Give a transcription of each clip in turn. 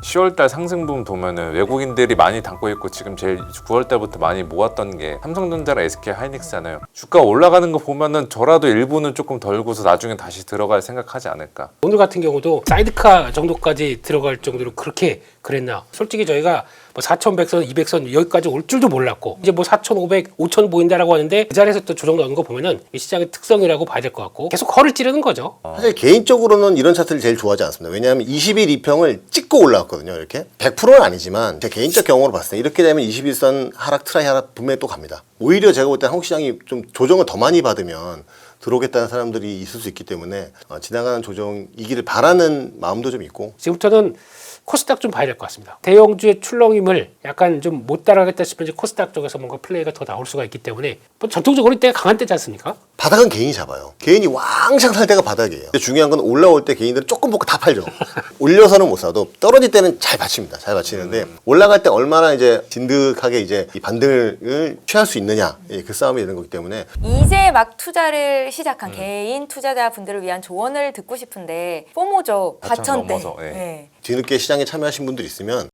10월달 상승분 보면은 외국인들이 많이 담고 있고 지금 제일 9월달부터 많이 모았던 게 삼성전자랑 SK 하이닉스잖아요. 주가 올라가는 거 보면은 저라도 일부는 조금 덜고서 나중에 다시 들어갈 생각하지 않을까. 오늘 같은 경우도 사이드카 정도까지 들어갈 정도로 그렇게 그랬나. 솔직히 저희가 뭐 4,100선, 200선 여기까지 올 줄도 몰랐고 이제 뭐 4,500, 5,000 보인다라고 하는데 그 자리에서 또 조정 나오는 거 보면은 이 시장의 특성이라고 봐야 될 것 같고 계속 허를 찌르는 거죠. 사실 개인적으로는 이런 차트를 제일 좋아하지 않습니다. 왜냐하면 20일 이평을 찍고 올라왔거든요. 이렇게 100%는 아니지만 제 개인적 경험으로 봤을 때 이렇게 되면 21선 하락 트라이 하락 분명히 또 갑니다. 오히려 제가 볼 때 한국 시장이 좀 조정을 더 많이 받으면 들어오겠다는 사람들이 있을 수 있기 때문에 지나가는 조정이기를 바라는 마음도 좀 있고 지금부터는 코스닥 좀 봐야 될 것 같습니다. 대형주의 출렁임을 약간 좀 못 따라가겠다 싶으면 이제 코스닥 쪽에서 뭔가 플레이가 더 나올 수가 있기 때문에 뭐 전통적으로 이때가 강한 때지 않습니까? 바닥은 개인이 잡아요. 개인이 왕창 살 때가 바닥이에요. 근데 중요한 건 올라올 때 개인들은 조금 먹고 다 팔죠. 올려서는 못 사도 떨어질 때는 잘 받칩니다. 잘 받치는데 올라갈 때 얼마나 이제 진득하게 이제 이 반등을 취할 수 있느냐 그 싸움이 되는 거기 때문에 이제 막 투자를 시작한 개인 투자자분들을 위한 조언을 듣고 싶은데 포모죠. 4,000대. 넘어서, 예. 네. 뒤늦게 시장에 참여하신 분들 있으면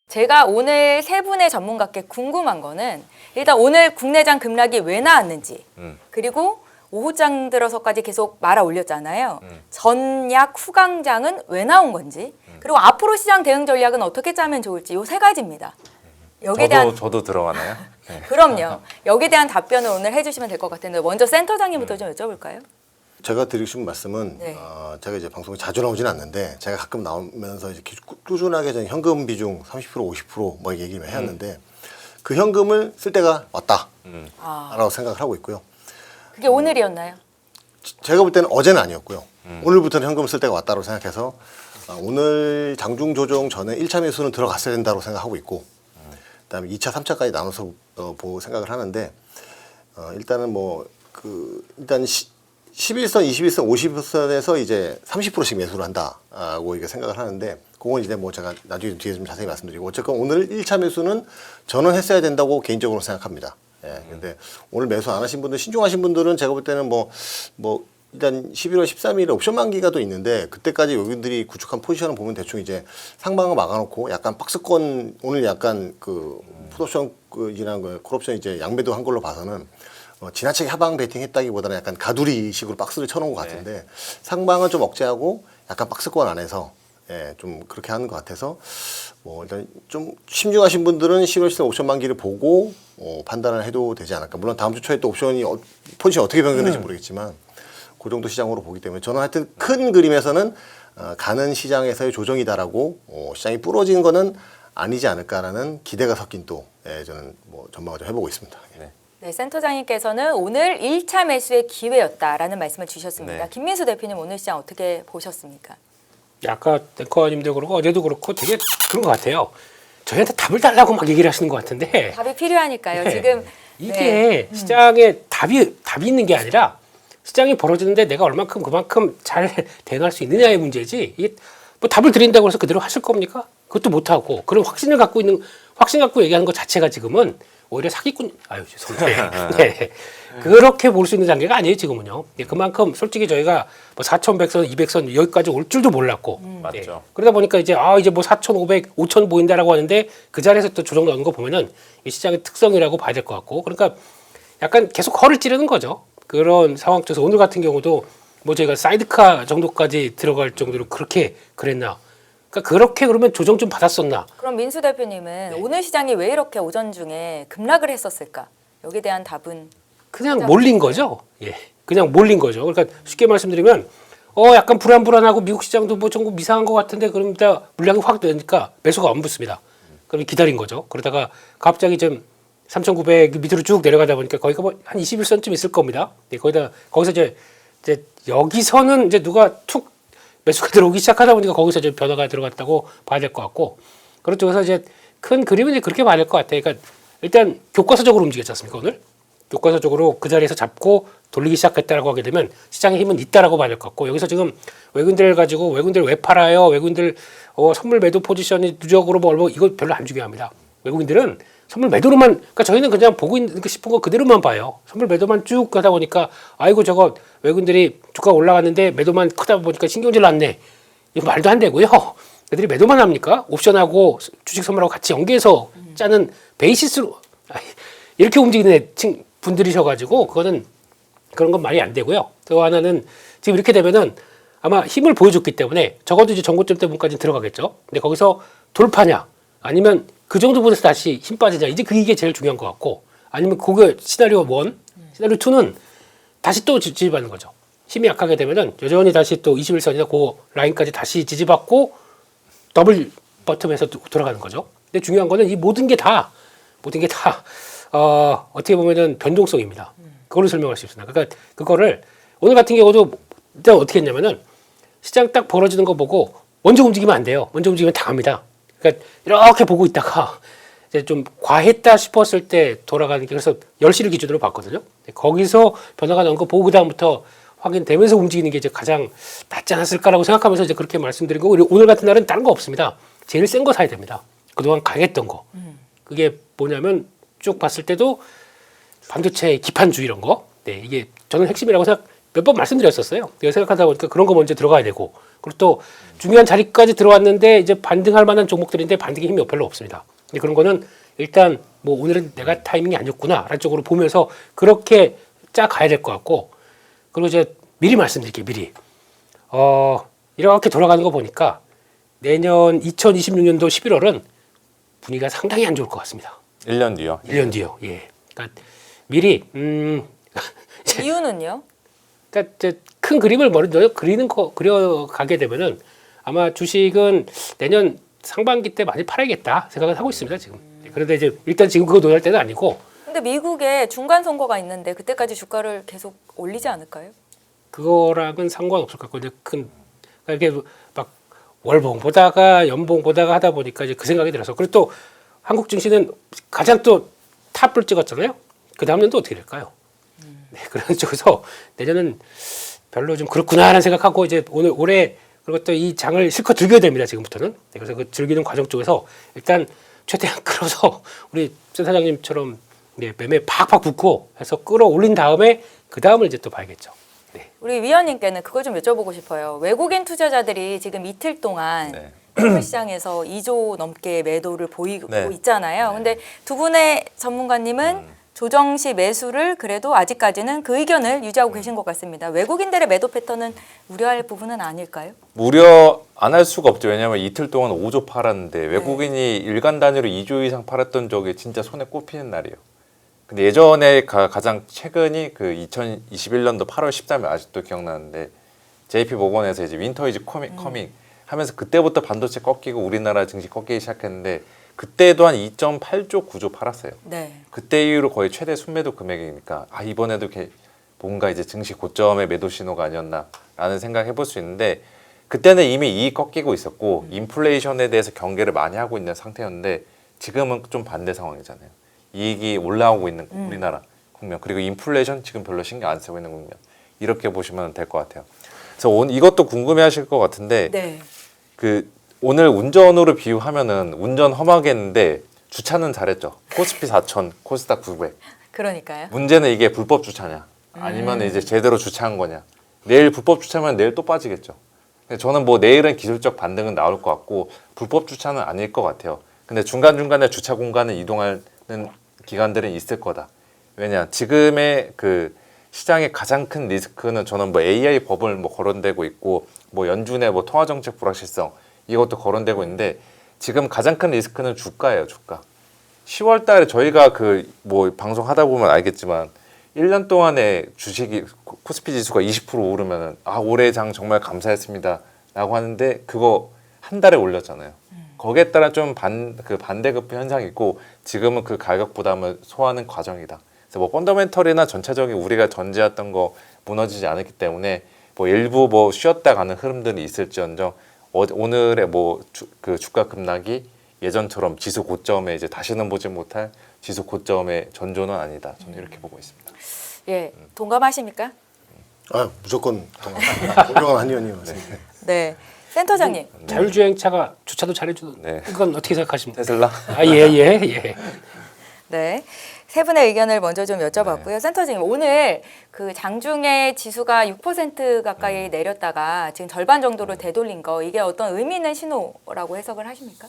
제가 오늘 세 분의 전문가께 궁금한 거는 일단 오늘 국내장 급락이 왜 나왔는지 그리고 오후장 들어서까지 계속 말아 올렸잖아요. 전약 후강장은 왜 나온 건지 그리고 앞으로 시장 대응 전략은 어떻게 짜면 좋을지 이 세 가지입니다. 여기에 대한 저도 들어가나요? 네. 그럼요. 여기에 대한 답변을 오늘 해주시면 될 것 같은데 먼저 센터장님부터 좀 여쭤볼까요? 제가 드리고 싶은 말씀은 네. 제가 이제 방송에 자주 나오지는 않는데 제가 가끔 나오면서 이렇게 꾸준하게 저는 현금 비중 30% 50% 얘기를 해왔는데 그 현금을 쓸 때가 왔다라고 생각을 하고 있고요. 그게 오늘이었나요? 제가 볼 때는 어제는 아니었고요. 오늘부터는 현금을 쓸 때가 왔다고 생각해서 오늘 장중 조정 전에 1차 매수는 들어갔어야 된다고 생각하고 있고 그다음에 2차, 3차까지 나눠서 보고 생각을 하는데 일단은 일단 11선, 21선, 50선에서 이제 30%씩 매수를 한다고 이렇게 생각을 하는데 그건 이제 제가 나중에 뒤에 좀 자세히 말씀드리고 어쨌건 오늘 1차 매수는 전원했어야 된다고 개인적으로 생각합니다. 예. 근데 오늘 매수 안 하신 분들, 신중하신 분들은 제가 볼 때는 일단 11월 13일에 옵션 만기가 또 있는데 그때까지 여기들이 구축한 포지션을 보면 대충 이제 상방을 막아놓고 약간 박스권 오늘 약간 그 풋옵션이랑 그 콜옵션 이제 양매도 한 걸로 봐서는 지나치게 하방 베팅했다기보다는 약간 가두리식으로 박스를 쳐놓은 것 같은데 상방은 좀 억제하고 약간 박스권 안에서 좀 그렇게 하는 것 같아서 일단 좀 신중하신 분들은 10월 10일 옵션 만기를 보고 판단을 해도 되지 않을까. 물론 다음 주 초에 또 옵션이 포지션이 어떻게 변경될지 모르겠지만 그 정도 시장으로 보기 때문에 저는 하여튼 큰 그림에서는 가는 시장에서의 조정이다라고 시장이 부러진 거는 아니지 않을까라는 기대가 섞인 또 저는 전망을 좀 해보고 있습니다. 네. 네, 센터장님께서는 오늘 1차 매수의 기회였다라는 말씀을 주셨습니다. 네. 김민수 대표님 오늘 시장 어떻게 보셨습니까? 아까 앵커님도 그렇고 어제도 그렇고 되게 그런 것 같아요. 저희한테 답을 달라고 막 얘기를 하시는 것 같은데 답이 필요하니까요. 네. 지금 이게 시장에 답이 있는 게 아니라 시장이 벌어지는데 내가 얼만큼 그만큼 잘 대응할 수 있느냐의 문제지. 이게 답을 드린다고 해서 그대로 하실 겁니까? 그것도 못 하고 그런 확신 갖고 얘기하는 것 자체가 지금은 오히려 사기꾼. 죄송합니다. 네. 그렇게 볼 수 있는 단계가 아니에요 지금은요. 그만큼 솔직히 저희가 4,100선, 200선 여기까지 올 줄도 몰랐고. 맞죠. 그러다 보니까 이제 4,500, 5,000 보인다라고 하는데 그 자리에서 또 조정 나오는 거 보면은 이 시장의 특성이라고 봐야 될 것 같고. 그러니까 약간 계속 허를 찌르는 거죠. 그런 상황 쪽에서 오늘 같은 경우도 저희가 사이드카 정도까지 들어갈 정도로 그렇게 그랬나. 그러니까 그렇게 그러면 조정 좀 받았었나. 그럼 민수 대표님은 오늘 시장이 왜 이렇게 오전 중에 급락을 했었을까? 여기에 대한 답은 그냥 몰린 거죠. 예, 그냥 몰린 거죠. 그러니까 쉽게 말씀드리면 약간 불안하고 미국 시장도 좀 이상한 것 같은데 그럼 이따 물량이 확 되니까 매수가 안 붙습니다. 그럼 기다린 거죠. 그러다가 갑자기 좀 3,900 밑으로 쭉 내려가다 보니까 거기가 한 21선쯤 있을 겁니다. 네, 거기서 이제 여기서는 이제 누가 툭 매수가 들어오기 시작하다 보니까 거기서 이제 변화가 들어갔다고 봐야 될 것 같고 그런 쪽에서 이제 큰 그림은 이제 그렇게 봐야 될 것 같아요. 그러니까 일단 교과서적으로 움직였지 않습니까 오늘? 교과서적으로 그 자리에서 잡고 돌리기 시작했다라고 하게 되면 시장의 힘은 있다라고 봐야 될 것 같고 여기서 지금 외국인들 가지고 외국인들 왜 팔아요? 외국인들 선물 매도 포지션이 누적으로 이거 별로 안 중요합니다. 외국인들은 선물 매도로만, 그러니까 저희는 그냥 보고 있는 싶은 거 그대로만 봐요. 선물 매도만 쭉 가다 보니까 아이고 저거 외국인들이 주가 올라갔는데 매도만 크다 보니까 신경질 났네. 이거 말도 안 되고요. 애들이 매도만 합니까? 옵션하고 주식 선물하고 같이 연계해서 짜는 베이시스로 이렇게 움직이는 분들이셔가지고 그거는 그런 건 말이 안 되고요. 또 하나는 지금 이렇게 되면은 아마 힘을 보여줬기 때문에 적어도 이제 전고점 대부분까지 들어가겠죠. 근데 거기서 돌파냐 아니면 그 정도 부분에서 다시 힘 빠지냐 이제 그게 제일 중요한 것 같고 아니면 그거 시나리오 1, 시나리오 2는 다시 또 지지받는 거죠. 힘이 약하게 되면은 여전히 다시 또 21선이나 그 라인까지 다시 지지받고 더블 버텀에서 돌아가는 거죠. 근데 중요한 거는 이 모든 게 다 어떻게 보면은 변동성입니다. 그걸로 설명할 수 있습니다. 그러니까 그거를 오늘 같은 경우도 일단 어떻게 했냐면은 시장 딱 벌어지는 거 보고 먼저 움직이면 안 돼요. 먼저 움직이면 당합니다. 그러니까 이렇게 보고 있다가 이제 좀 과했다 싶었을 때 돌아가는 게 그래서 10시를 기준으로 봤거든요. 거기서 변화가 나온 거 보고 그다음부터 확인되면서 움직이는 게 이제 가장 낫지 않았을까라고 생각하면서 이제 그렇게 말씀드린 거고 오늘 같은 날은 다른 거 없습니다. 제일 센 거 사야 됩니다. 그동안 강했던 거. 그게 뭐냐면 쭉 봤을 때도 반도체 기판주 이런 거. 네, 이게 저는 핵심이라고 몇 번 말씀드렸었어요. 내가 생각하다 보니까 그런 거 먼저 들어가야 되고 그리고 또 중요한 자리까지 들어왔는데 이제 반등할 만한 종목들인데 반등의 힘이 별로 없습니다. 근데 그런 거는 일단 뭐 오늘은 내가 타이밍이 아니었구나라는 쪽으로 보면서 그렇게 짜 가야 될 것 같고 그리고 이제 미리 말씀드릴게요. 미리 이렇게 돌아가는 거 보니까 내년 2026년도 11월은 분위기가 상당히 안 좋을 것 같습니다. 1년 뒤요. 1년 뒤요. 예. 그러니까 미리 이유는요? 그러니까 이제 큰 그림을 먼저 그려가게 되면은 아마 주식은 내년 상반기 때 많이 팔아야겠다 생각을 하고 있습니다 지금. 그런데 이제 일단 지금 그거 논할 때는 아니고. 근데 미국에 중간 선거가 있는데 그때까지 주가를 계속 올리지 않을까요? 그거랑은 상관없을 것 같고 이제 이렇게 막 월봉 보다가 연봉 보다가 하다 보니까 이제 그 생각이 들어서 그리고 또 한국 증시는 가장 또 탑을 찍었잖아요. 그 다음 년도 어떻게 될까요? 네, 그런 쪽에서 내년은 별로 좀 그렇구나 하는 생각하고 이제 올해 그리고 또 이 장을 실컷 즐겨야 됩니다 지금부터는. 네, 그래서 그 즐기는 과정 쪽에서 일단 최대한 끌어서 우리 센 사장님처럼 네, 매매 팍팍 붙고 해서 끌어올린 다음에 그 다음을 이제 또 봐야겠죠. 네. 우리 위원님께는 그거 좀 여쭤보고 싶어요. 외국인 투자자들이 지금 이틀 동안 네. 시장에서 2조 넘게 매도를 보이고 네. 있잖아요. 근데 두 분의 전문가님은 조정 시 매수를 그래도 아직까지는 그 의견을 유지하고 계신 것 같습니다. 외국인들의 매도 패턴은 우려할 부분은 아닐까요? 무려 안 할 수가 없죠. 왜냐하면 이틀 동안 5조 팔았는데 외국인이 일간 단위로 2조 이상 팔았던 적이 진짜 손에 꼽히는 날이에요. 근데 예전에 가장 최근이 그 2021년도 8월 13일 아직도 기억나는데 JP 모건에서 이제 윈터 이즈 커밍 하면서 그때부터 반도체 꺾이고 우리나라 증시 꺾이기 시작했는데 그때도 한 2.8조 9조 팔았어요. 네. 그때 이후로 거의 최대 순매도 금액이니까 이번에도 뭔가 이제 증시 고점의 매도 신호가 아니었나라는 생각 해볼 수 있는데 그때는 이미 이익 꺾이고 있었고 인플레이션에 대해서 경계를 많이 하고 있는 상태였는데 지금은 좀 반대 상황이잖아요. 이익이 올라오고 있는 우리나라 국면 그리고 인플레이션 지금 별로 신경 안 쓰고 있는 국면 이렇게 보시면 될 것 같아요. 그래서 이것도 궁금해하실 것 같은데 네. 그 오늘 운전으로 비유하면은 운전 험하게 했는데 주차는 잘했죠. 코스피 4,000, 코스닥 900. 그러니까요. 문제는 이게 불법 주차냐 아니면 이제 제대로 주차한 거냐. 내일 불법 주차면 내일 또 빠지겠죠. 근데 저는 뭐 내일은 기술적 반등은 나올 것 같고 불법 주차는 아닐 것 같아요. 근데 중간중간에 주차 공간을 이동하는 기간들은 있을 거다. 왜냐 지금의 그 시장의 가장 큰 리스크는 저는 뭐 AI 법을 뭐 거론되고 있고 뭐 연준의 뭐 통화 정책 불확실성 이것도 거론되고 있는데 지금 가장 큰 리스크는 주가예요, 주가. 10월 달에 저희가 그 뭐 방송하다 보면 알겠지만 1년 동안에 주식이 코스피 지수가 20% 오르면은 올해 장 정말 감사했습니다. 라고 하는데 그거 한 달에 올렸잖아요. 거기에 따라 좀 반대급부 현상이 있고 지금은 그 가격 부담을 소화하는 과정이다. 그래서 뭐 펀더멘털이나 전체적인 우리가 전제했던 거 무너지지 않았기 때문에 뭐 일부 뭐 쉬었다 가는 흐름들이 있을지언정 오늘의 그 주가 급락이 예전처럼 지수 고점에 이제 다시는 보지 못할 지수 고점의 전조는 아니다. 저는 이렇게 보고 있습니다. 예, 동감하십니까? 무조건 동경한 한 의원님 맞습니다. 네, 센터장님. 자율주행차가 주차도 잘해주는 네. 이건 어떻게 생각하십니까? 테슬라? 예. 네. 세 분의 의견을 먼저 좀 여쭤봤고요. 센터장님, 오늘 그 장중에 지수가 6% 가까이 내렸다가 지금 절반 정도로 되돌린 거, 이게 어떤 의미 있는 신호라고 해석을 하십니까?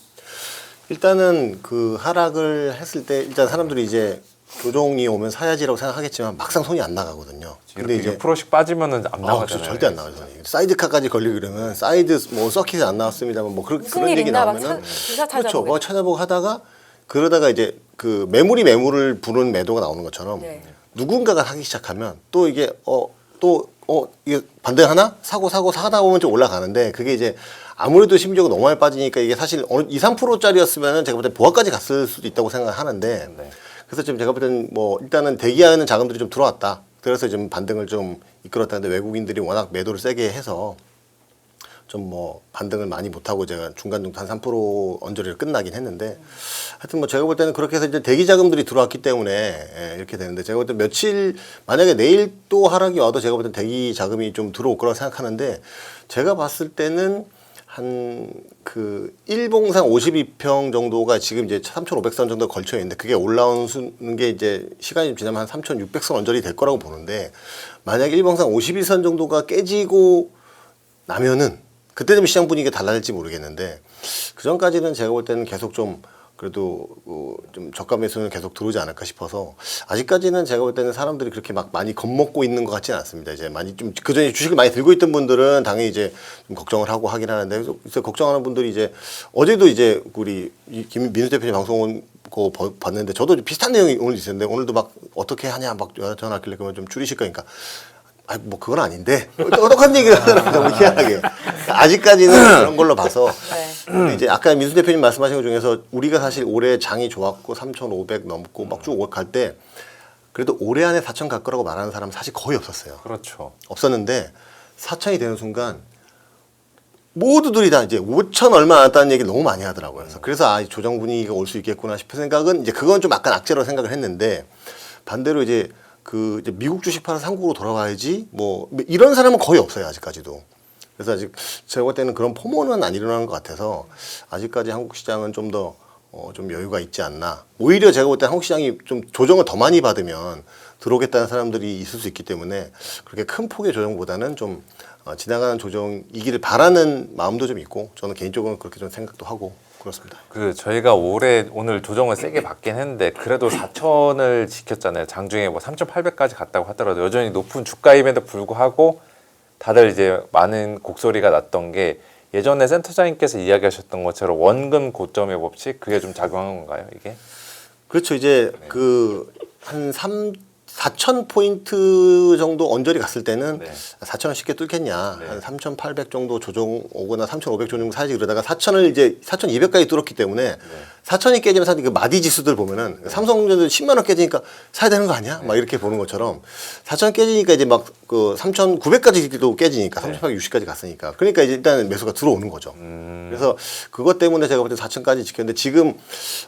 일단은 그 하락을 했을 때 일단 사람들이 이제 조정이 오면 사야지라고 생각하겠지만 막상 손이 안 나가거든요. 근데 이제 6%씩 빠지면은 안 나가잖아요. 절대 안 나가죠. 사이드카까지 걸리고 그러면 사이드 뭐 서킷이 안 나왔습니다만 뭐 무슨 그런 일 얘기 있나 나오면은 기사 찾아보고. 그렇죠. 뭐 찾아보고 하다가 그러다가 이제 그 매물이 부른 매도가 나오는 것처럼 네. 누군가가 사기 시작하면 또 이게 이게 반대하나 사다 보면 좀 올라가는데 그게 이제 아무래도 심지어가 너무 많이 빠지니까 이게 사실 어느 2, 3%짜리였으면은 제가 볼 때 보합까지 갔을 수도 있다고 생각하는데 네. 그래서 지금 제가 볼 때는 뭐 일단은 대기하는 자금들이 좀 들어왔다. 그래서 지금 반등을 좀 이끌었다는데 외국인들이 워낙 매도를 세게 해서 좀 뭐 반등을 많이 못하고 제가 중간 정도 한 3% 언저리를 끝나긴 했는데 하여튼 뭐 제가 볼 때는 그렇게 해서 이제 대기 자금들이 들어왔기 때문에 이렇게 되는데 제가 볼 때 며칠 만약에 내일 또 하락이 와도 제가 볼 때 대기 자금이 좀 들어올 거라고 생각하는데 제가 봤을 때는 한 그 일봉상 52평 정도가 지금 이제 3,500선 정도 걸쳐 있는데 그게 올라오는 게 이제 시간이 좀 지나면 한 3,600선 언저리 될 거라고 보는데 만약에 일봉상 51선 정도가 깨지고 나면은 그때 되면 시장 분위기가 달라질지 모르겠는데 그 전까지는 제가 볼 때는 계속 좀 그래도 좀 저가 매수는 계속 들어오지 않을까 싶어서 아직까지는 제가 볼 때는 사람들이 그렇게 막 많이 겁먹고 있는 것 같지는 않습니다. 이제 많이 좀 그전에 주식을 많이 들고 있던 분들은 당연히 이제 좀 걱정을 하고 하긴 하는데 그래서 걱정하는 분들이 이제 어제도 이제 우리 김민수 대표님 방송 거 봤는데 저도 비슷한 내용이 오늘 있었는데 오늘도 막 어떻게 하냐 막 전화하길래 그러면 좀 줄이실 거니까 아, 뭐 그건 아닌데 어떡한 얘기를 하더라고요. 너무 희한하게. 아직까지는 그런 걸로 봐서 근데 이제 아까 민수 대표님 말씀하신 것 중에서 우리가 사실 올해 장이 좋았고 3,500 넘고 막 쭉 갈 때 그래도 올해 안에 4,000 갈 거라고 말하는 사람은 사실 거의 없었어요. 그렇죠. 없었는데 4,000이 되는 순간 모두들이 다 이제 5,000 얼마 안 왔다는 얘기를 너무 많이 하더라고요. 그래서 아, 조정 분위기가 올 수 있겠구나 싶은 생각은 이제 그건 좀 약간 악재로 생각을 했는데 반대로 이제 이제 미국 주식 팔아서 한국으로 돌아와야지 뭐 이런 사람은 거의 없어요 아직까지도. 그래서 아직 제가 볼 때는 그런 포모는 안 일어나는 것 같아서 아직까지 한국 시장은 좀 더 좀 여유가 있지 않나. 오히려 제가 볼 때 한국 시장이 좀 조정을 더 많이 받으면 들어오겠다는 사람들이 있을 수 있기 때문에 그렇게 큰 폭의 조정보다는 좀 지나가는 조정이기를 바라는 마음도 좀 있고 저는 개인적으로는 그렇게 좀 생각도 하고 그렇습니다. 그 저희가 오늘 조정을 세게 받긴 했는데 그래도 4,000을 지켰잖아요. 장중에 뭐 3,800까지 갔다고 하더라도 여전히 높은 주가임에도 불구하고 다들 이제 많은 곡소리가 났던 게 예전에 센터장님께서 이야기하셨던 것처럼 원금 고점의 법칙 그게 좀 작용한 건가요, 이게? 그렇죠. 이제 그 한 4,000포인트 정도 언저리 갔을 때는 네. 4,000원 쉽게 뚫겠냐. 네. 한 3,800 정도 조정 오거나 3,500 조정 사야지 그러다가 4,000을 이제 4,200까지 뚫었기 때문에 4,000이 깨지면 사실 그 마디 지수들 보면은 삼성전자 10만 원 깨지니까 사야 되는 거 아니야? 막 이렇게 보는 것처럼 4,000 깨지니까 이제 막 그 3,900까지도 깨지니까 3,860까지 갔으니까 그러니까 이제 일단 매수가 들어오는 거죠. 그래서 그것 때문에 제가 볼 때 4,000까지 지켰는데 지금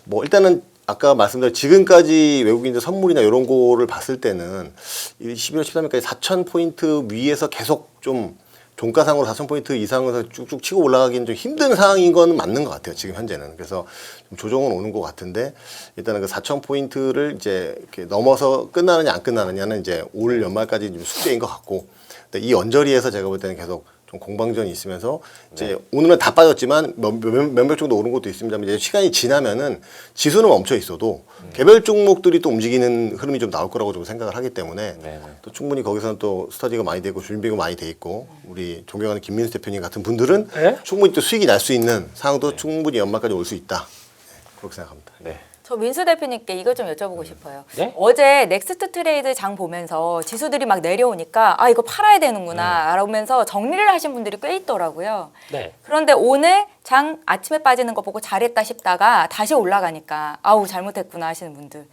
뭐 일단은 아까 말씀드린 지금까지 외국인들 선물이나 이런 거를 봤을 때는 11월 13일까지 4,000포인트 위에서 계속 좀 종가상으로 4,000포인트 이상에서 쭉쭉 치고 올라가기는 좀 힘든 상황인 건 맞는 것 같아요. 지금 현재는. 그래서 좀 조정은 오는 것 같은데 일단은 그 4,000포인트를 이제 이렇게 넘어서 끝나느냐 안 끝나느냐는 이제 올 연말까지 좀 숙제인 것 같고 근데 이 언저리에서 제가 볼 때는 계속 좀 공방전이 있으면서 이제 오늘은 다 빠졌지만 몇몇 정도 오른 것도 있습니다만 이제 시간이 지나면은 지수는 멈춰 있어도 개별 종목들이 또 움직이는 흐름이 좀 나올 거라고 좀 생각을 하기 때문에 네네. 또 충분히 거기서는 또 스터디가 많이 되고 준비가 많이 돼 있고 우리 존경하는 김민수 대표님 같은 분들은 네? 충분히 또 수익이 날 수 있는 상황도 충분히 연말까지 올 수 있다. 그렇게 생각합니다. 네. 저 민수 대표님께 이거 좀 여쭤보고 싶어요. 네? 어제 넥스트 트레이드 장 보면서 지수들이 막 내려오니까 아 이거 팔아야 되는구나 라면서 정리를 하신 분들이 꽤 있더라고요. 네. 그런데 오늘 장 아침에 빠지는 거 보고 잘했다 싶다가 다시 올라가니까 아우 잘못했구나 하시는 분들.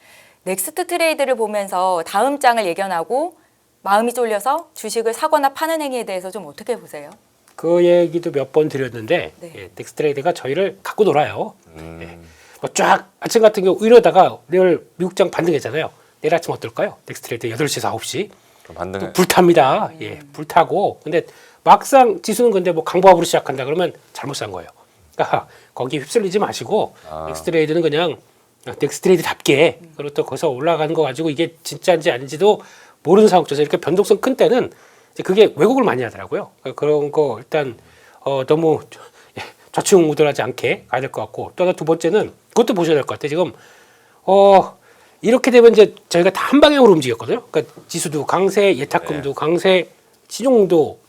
넥스트 트레이드를 보면서 다음 장을 예견하고 마음이 쫄려서 주식을 사거나 파는 행위에 대해서 좀 어떻게 보세요? 그 얘기도 몇 번 드렸는데 네. 예, 넥스트레이드가 저희를 갖고 놀아요. 예. 뭐 쫙 아침 같은 경우 이러다가 내일 미국장 반등했잖아요. 내일 아침 어떨까요? 넥스트레이드 8시에서 9시 좀 반등을 불탑니다. 예, 불타고 근데 막상 지수는 근데 뭐 강보합으로 시작한다 그러면 잘못 산 거예요. 그러니까 거기 휩쓸리지 마시고 넥스트레이드는 그냥 넥스트레이드답게 그리고 또 거기서 올라가는 거 가지고 이게 진짜인지 아닌지도 모르는 상황에서 이렇게 변동성 큰 때는 이제 그게 왜곡을 많이 하더라고요. 그런 거 일단 너무 좌충우돌하지 않게 가야 될 것 같고 또 하나 두 번째는 그것도 보셔야 될 것 같아요. 지금 이렇게 되면 이제 저희가 다 한 방향으로 움직였거든요. 그러니까 지수도 강세, 예탁금도 강세, 신용도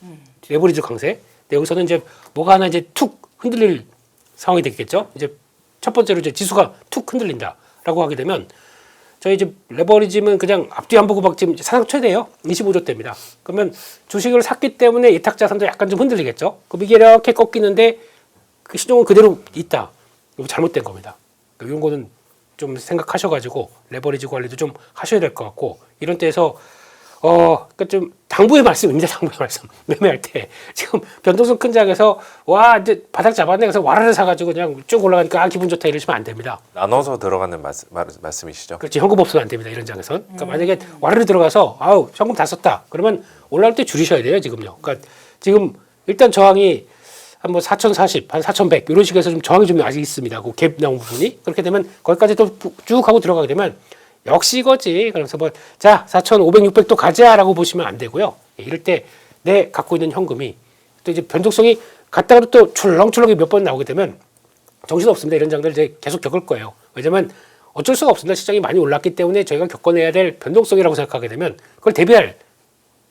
레버리지 강세. 근데 여기서는 이제 뭐가 하나 이제 툭 흔들릴 상황이 되겠죠. 이제 첫 번째로 이제 지수가 툭 흔들린다라고 하게 되면 저희 이제 레버리지는 그냥 앞뒤 안 보고 막 지금 사상 최대예요. 25조대입니다. 그러면 주식을 샀기 때문에 예탁 자산도 약간 좀 흔들리겠죠. 그럼 이게 이렇게 꺾이는데 그 신용은 그대로 있다. 이거 잘못된 겁니다. 이런 거는 좀 생각하셔가지고 레버리지 관리도 좀 하셔야 될 것 같고 이런 때에서 그러니까 좀 당부의 말씀입니다. 당부의 말씀. 매매할 때 지금 변동성 큰 장에서 와 이제 바닥 잡았네 그래서 와라를 사가지고 그냥 쭉 올라가니까 기분 좋다 이러시면 안 됩니다. 나눠서 들어가는 말씀이시죠? 그렇지 현금 없으면 안 됩니다. 이런 장에선. 그러니까 만약에 와르르 들어가서 아우 현금 다 썼다. 그러면 올라올 때 줄이셔야 돼요. 지금요. 그러니까 지금 일단 저항이 한 뭐 4,040, 한 4,100 이런 식에서 좀 저항이 좀 아직 있습니다. 그 갭 나온 부분이 그렇게 되면 거기까지 또 쭉 하고 들어가게 되면 역시 이거지. 그래서 뭐 자 4,500, 600 또 가자라고 보시면 안 되고요. 이럴 때 내 갖고 있는 현금이 또 이제 변동성이 갔다가도 또 출렁출렁이 몇 번 나오게 되면 정신 없습니다. 이런 장들 이제 계속 겪을 거예요. 왜냐면 어쩔 수가 없습니다. 시장이 많이 올랐기 때문에 저희가 겪어내야 될 변동성이라고 생각하게 되면 그걸 대비할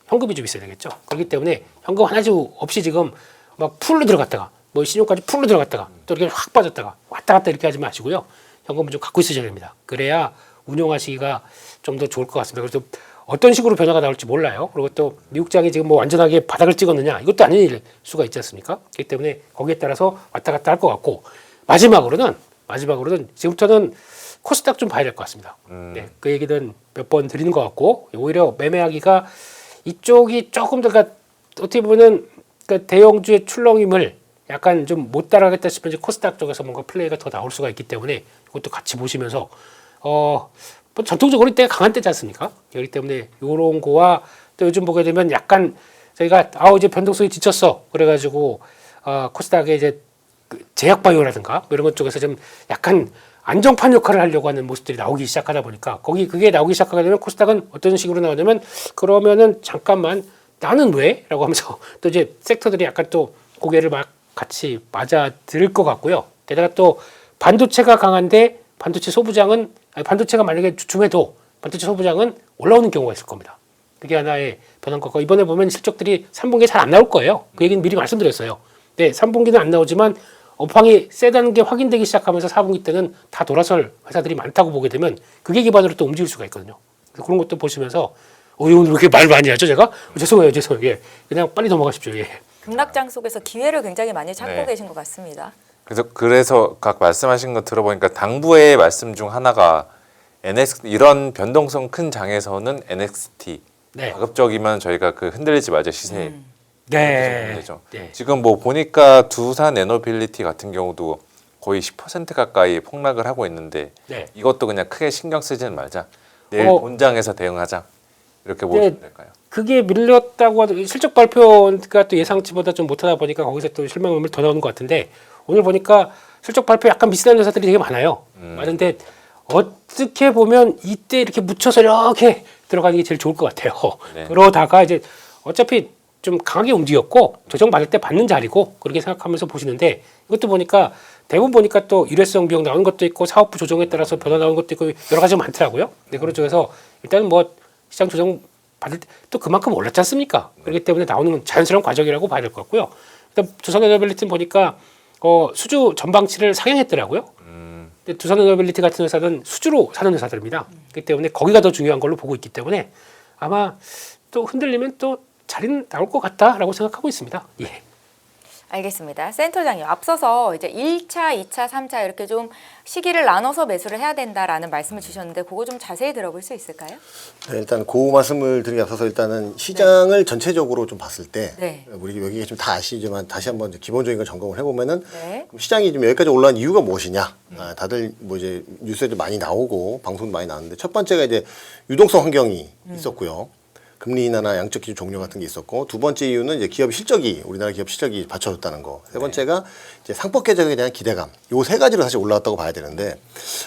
현금이 좀 있어야 되겠죠. 그렇기 때문에 현금 하나도 없이 지금 막 풀로 들어갔다가 뭐 신용까지 풀로 들어갔다가 또 이렇게 확 빠졌다가 왔다 갔다 이렇게 하지 마시고요. 현금을 좀 갖고 있으셔야 됩니다. 그래야 운용하시기가 좀 더 좋을 것 같습니다. 그래서 어떤 식으로 변화가 나올지 몰라요. 그리고 또 미국장이 지금 뭐 완전하게 바닥을 찍었느냐 이것도 아닐 수가 있지 않습니까? 그렇기 때문에 거기에 따라서 왔다 갔다 할 것 같고 마지막으로는 지금부터는 코스닥 좀 봐야 될 것 같습니다. 네, 그 얘기는 몇 번 드리는 것 같고 오히려 매매하기가 이쪽이 조금 더 그러니까 어떻게 보면은 그러니까 대형주의 출렁임을 약간 좀 못 따라가겠다 싶으면 이제 코스닥 쪽에서 뭔가 플레이가 더 나올 수가 있기 때문에 이것도 같이 보시면서 뭐 전통적으로 이때가 강한 때지 않습니까? 그렇기 때문에 이런 거와 또 요즘 보게 되면 약간 저희가 이제 변동성이 지쳤어 그래가지고 코스닥에 이제 그 제약바이오라든가 뭐 이런 것 쪽에서 좀 약간 안정판 역할을 하려고 하는 모습들이 나오기 시작하다 보니까 그게 나오기 시작하게 되면 코스닥은 어떤 식으로 나오냐면 그러면은 잠깐만 나는 왜? 라고 하면서 또 이제 섹터들이 약간 또 고개를 막 같이 맞아 들을 것 같고요. 게다가 또 반도체가 강한데 반도체가 만약에 주춤해도 반도체 소부장은 올라오는 경우가 있을 겁니다. 그게 하나의 변화인 것 같고 이번에 보면 실적들이 3분기에 잘 안 나올 거예요. 그 얘기는 미리 말씀드렸어요. 네, 3분기는 안 나오지만 업황이 세다는 게 확인되기 시작하면서 4분기 때는 다 돌아설 회사들이 많다고 보게 되면 그게 기반으로 또 움직일 수가 있거든요. 그래서 그런 것도 보시면서 오늘 왜 이렇게 말 많이 하죠 제가? 죄송해요. 예. 그냥 빨리 넘어가십시오. 예. 급락장 속에서 기회를 굉장히 많이 찾고 계신 것 같습니다. 그래서 각 말씀하신 거 들어보니까 당부의 말씀 중 하나가 이런 변동성 큰 장에서는 NXT 가급적이면 저희가 그 흔들리지 말자 시세 네. 네. 지금 뭐 보니까 두산 에너빌리티 같은 경우도 거의 10% 가까이 폭락을 하고 있는데 이것도 그냥 크게 신경 쓰지는 말자. 내일 본장에서 대응하자. 이렇게 보시면 될까요? 그게 밀렸다고 하도 실적 발표가 또 예상치보다 좀 못하다 보니까 거기서 또 실망감이 더 나오는 것 같은데 오늘 보니까 실적 발표 약간 비슷한 회사들이 되게 많아요. 많은데 어떻게 보면 이때 이렇게 묻혀서 이렇게 들어가는 게 제일 좋을 것 같아요. 그러다가 이제 어차피 좀 강하게 움직였고 조정 받을 때 받는 자리고 그렇게 생각하면서 보시는데 이것도 보니까 대부분 보니까 또 일회성 비용 나오는 것도 있고 사업부 조정에 따라서 변화 나오는 것도 있고 여러 가지가 많더라고요. 근데 그런 쪽에서 일단은 뭐 시장 조정 받을 때 또 그만큼 올랐지 않습니까? 그렇기 때문에 나오는 자연스러운 과정이라고 봐야 될 것 같고요. 일단 두산에너빌리티는 보니까 수주 전방치를 상향했더라고요. 근데 두산에너빌리티 같은 회사는 수주로 사는 회사들입니다. 그렇기 때문에 거기가 더 중요한 걸로 보고 있기 때문에 아마 또 흔들리면 또 자리는 나올 것 같다라고 생각하고 있습니다. 예. 알겠습니다. 센터장님 앞서서 이제 1차, 2차, 3차 이렇게 좀 시기를 나눠서 매수를 해야 된다라는 말씀을 주셨는데 그거 좀 자세히 들어볼 수 있을까요? 네, 일단 그 말씀을 드리기 앞서서 일단은 시장을 전체적으로 좀 봤을 때 우리 여기 좀 다 아시지만 다시 한번 이제 기본적인 걸 점검을 해보면은 시장이 좀 여기까지 올라온 이유가 무엇이냐? 다들 뭐 이제 뉴스에도 많이 나오고 방송도 많이 나왔는데 첫 번째가 이제 유동성 환경이 있었고요. 금리 인하나 양적 기준 종료 같은 게 있었고, 두 번째 이유는 이제 기업 실적이, 우리나라 기업 실적이 받쳐줬다는 거. 세 번째가 이제 상법 개정에 대한 기대감. 요 세 가지로 사실 올라왔다고 봐야 되는데,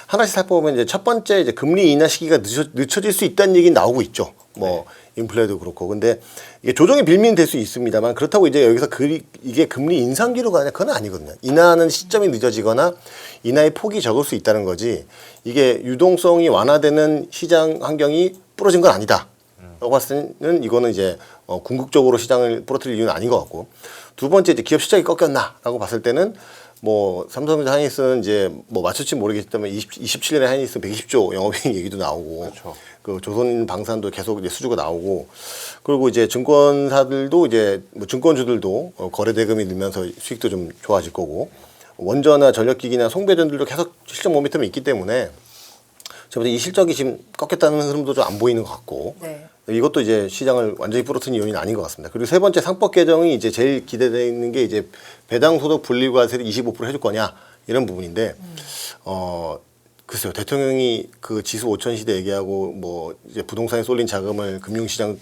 하나씩 살펴보면 이제 첫 번째 이제 금리 인하 시기가 늦춰질 수 있다는 얘기 나오고 있죠. 뭐 인플레도 그렇고. 근데 이게 조정의 빌미는 될 수 있습니다만, 그렇다고 이제 여기서 이게 금리 인상기로 가냐, 그건 아니거든요. 인하하는 시점이 늦어지거나 인하의 폭이 적을 수 있다는 거지, 이게 유동성이 완화되는 시장 환경이 부러진 건 아니다. 라고 봤을 때는 이거는 이제 궁극적으로 시장을 부러뜨릴 이유는 아닌 것 같고, 두 번째 이제 기업 실적이 꺾였나라고 봤을 때는 뭐 삼성전자 하이닉스는 이제 뭐 맞출지 모르겠지만 27년에 하이닉스 120조 영업이익 얘기도 나오고, 그렇죠. 그 조선방산도 계속 이제 수주가 나오고, 그리고 이제 증권사들도 이제 뭐 증권주들도 거래 대금이 늘면서 수익도 좀 좋아질 거고, 원전이나 전력기기나 송배전들도 계속 실적 모멘텀이 있기 때문에 저보다 이 실적이 지금 꺾였다는 흐름도 좀 안 보이는 것 같고, 네. 이것도 이제 시장을 완전히 부러뜨린 요인은 아닌 것 같습니다. 그리고 세 번째 상법 개정이 이제 제일 기대되어 있는 게 이제 배당 소득 분리과세를 25% 해줄 거냐 이런 부분인데, 글쎄요, 대통령이 그 지수 5천 시대 얘기하고 뭐 이제 부동산에 쏠린 자금을 금융시장을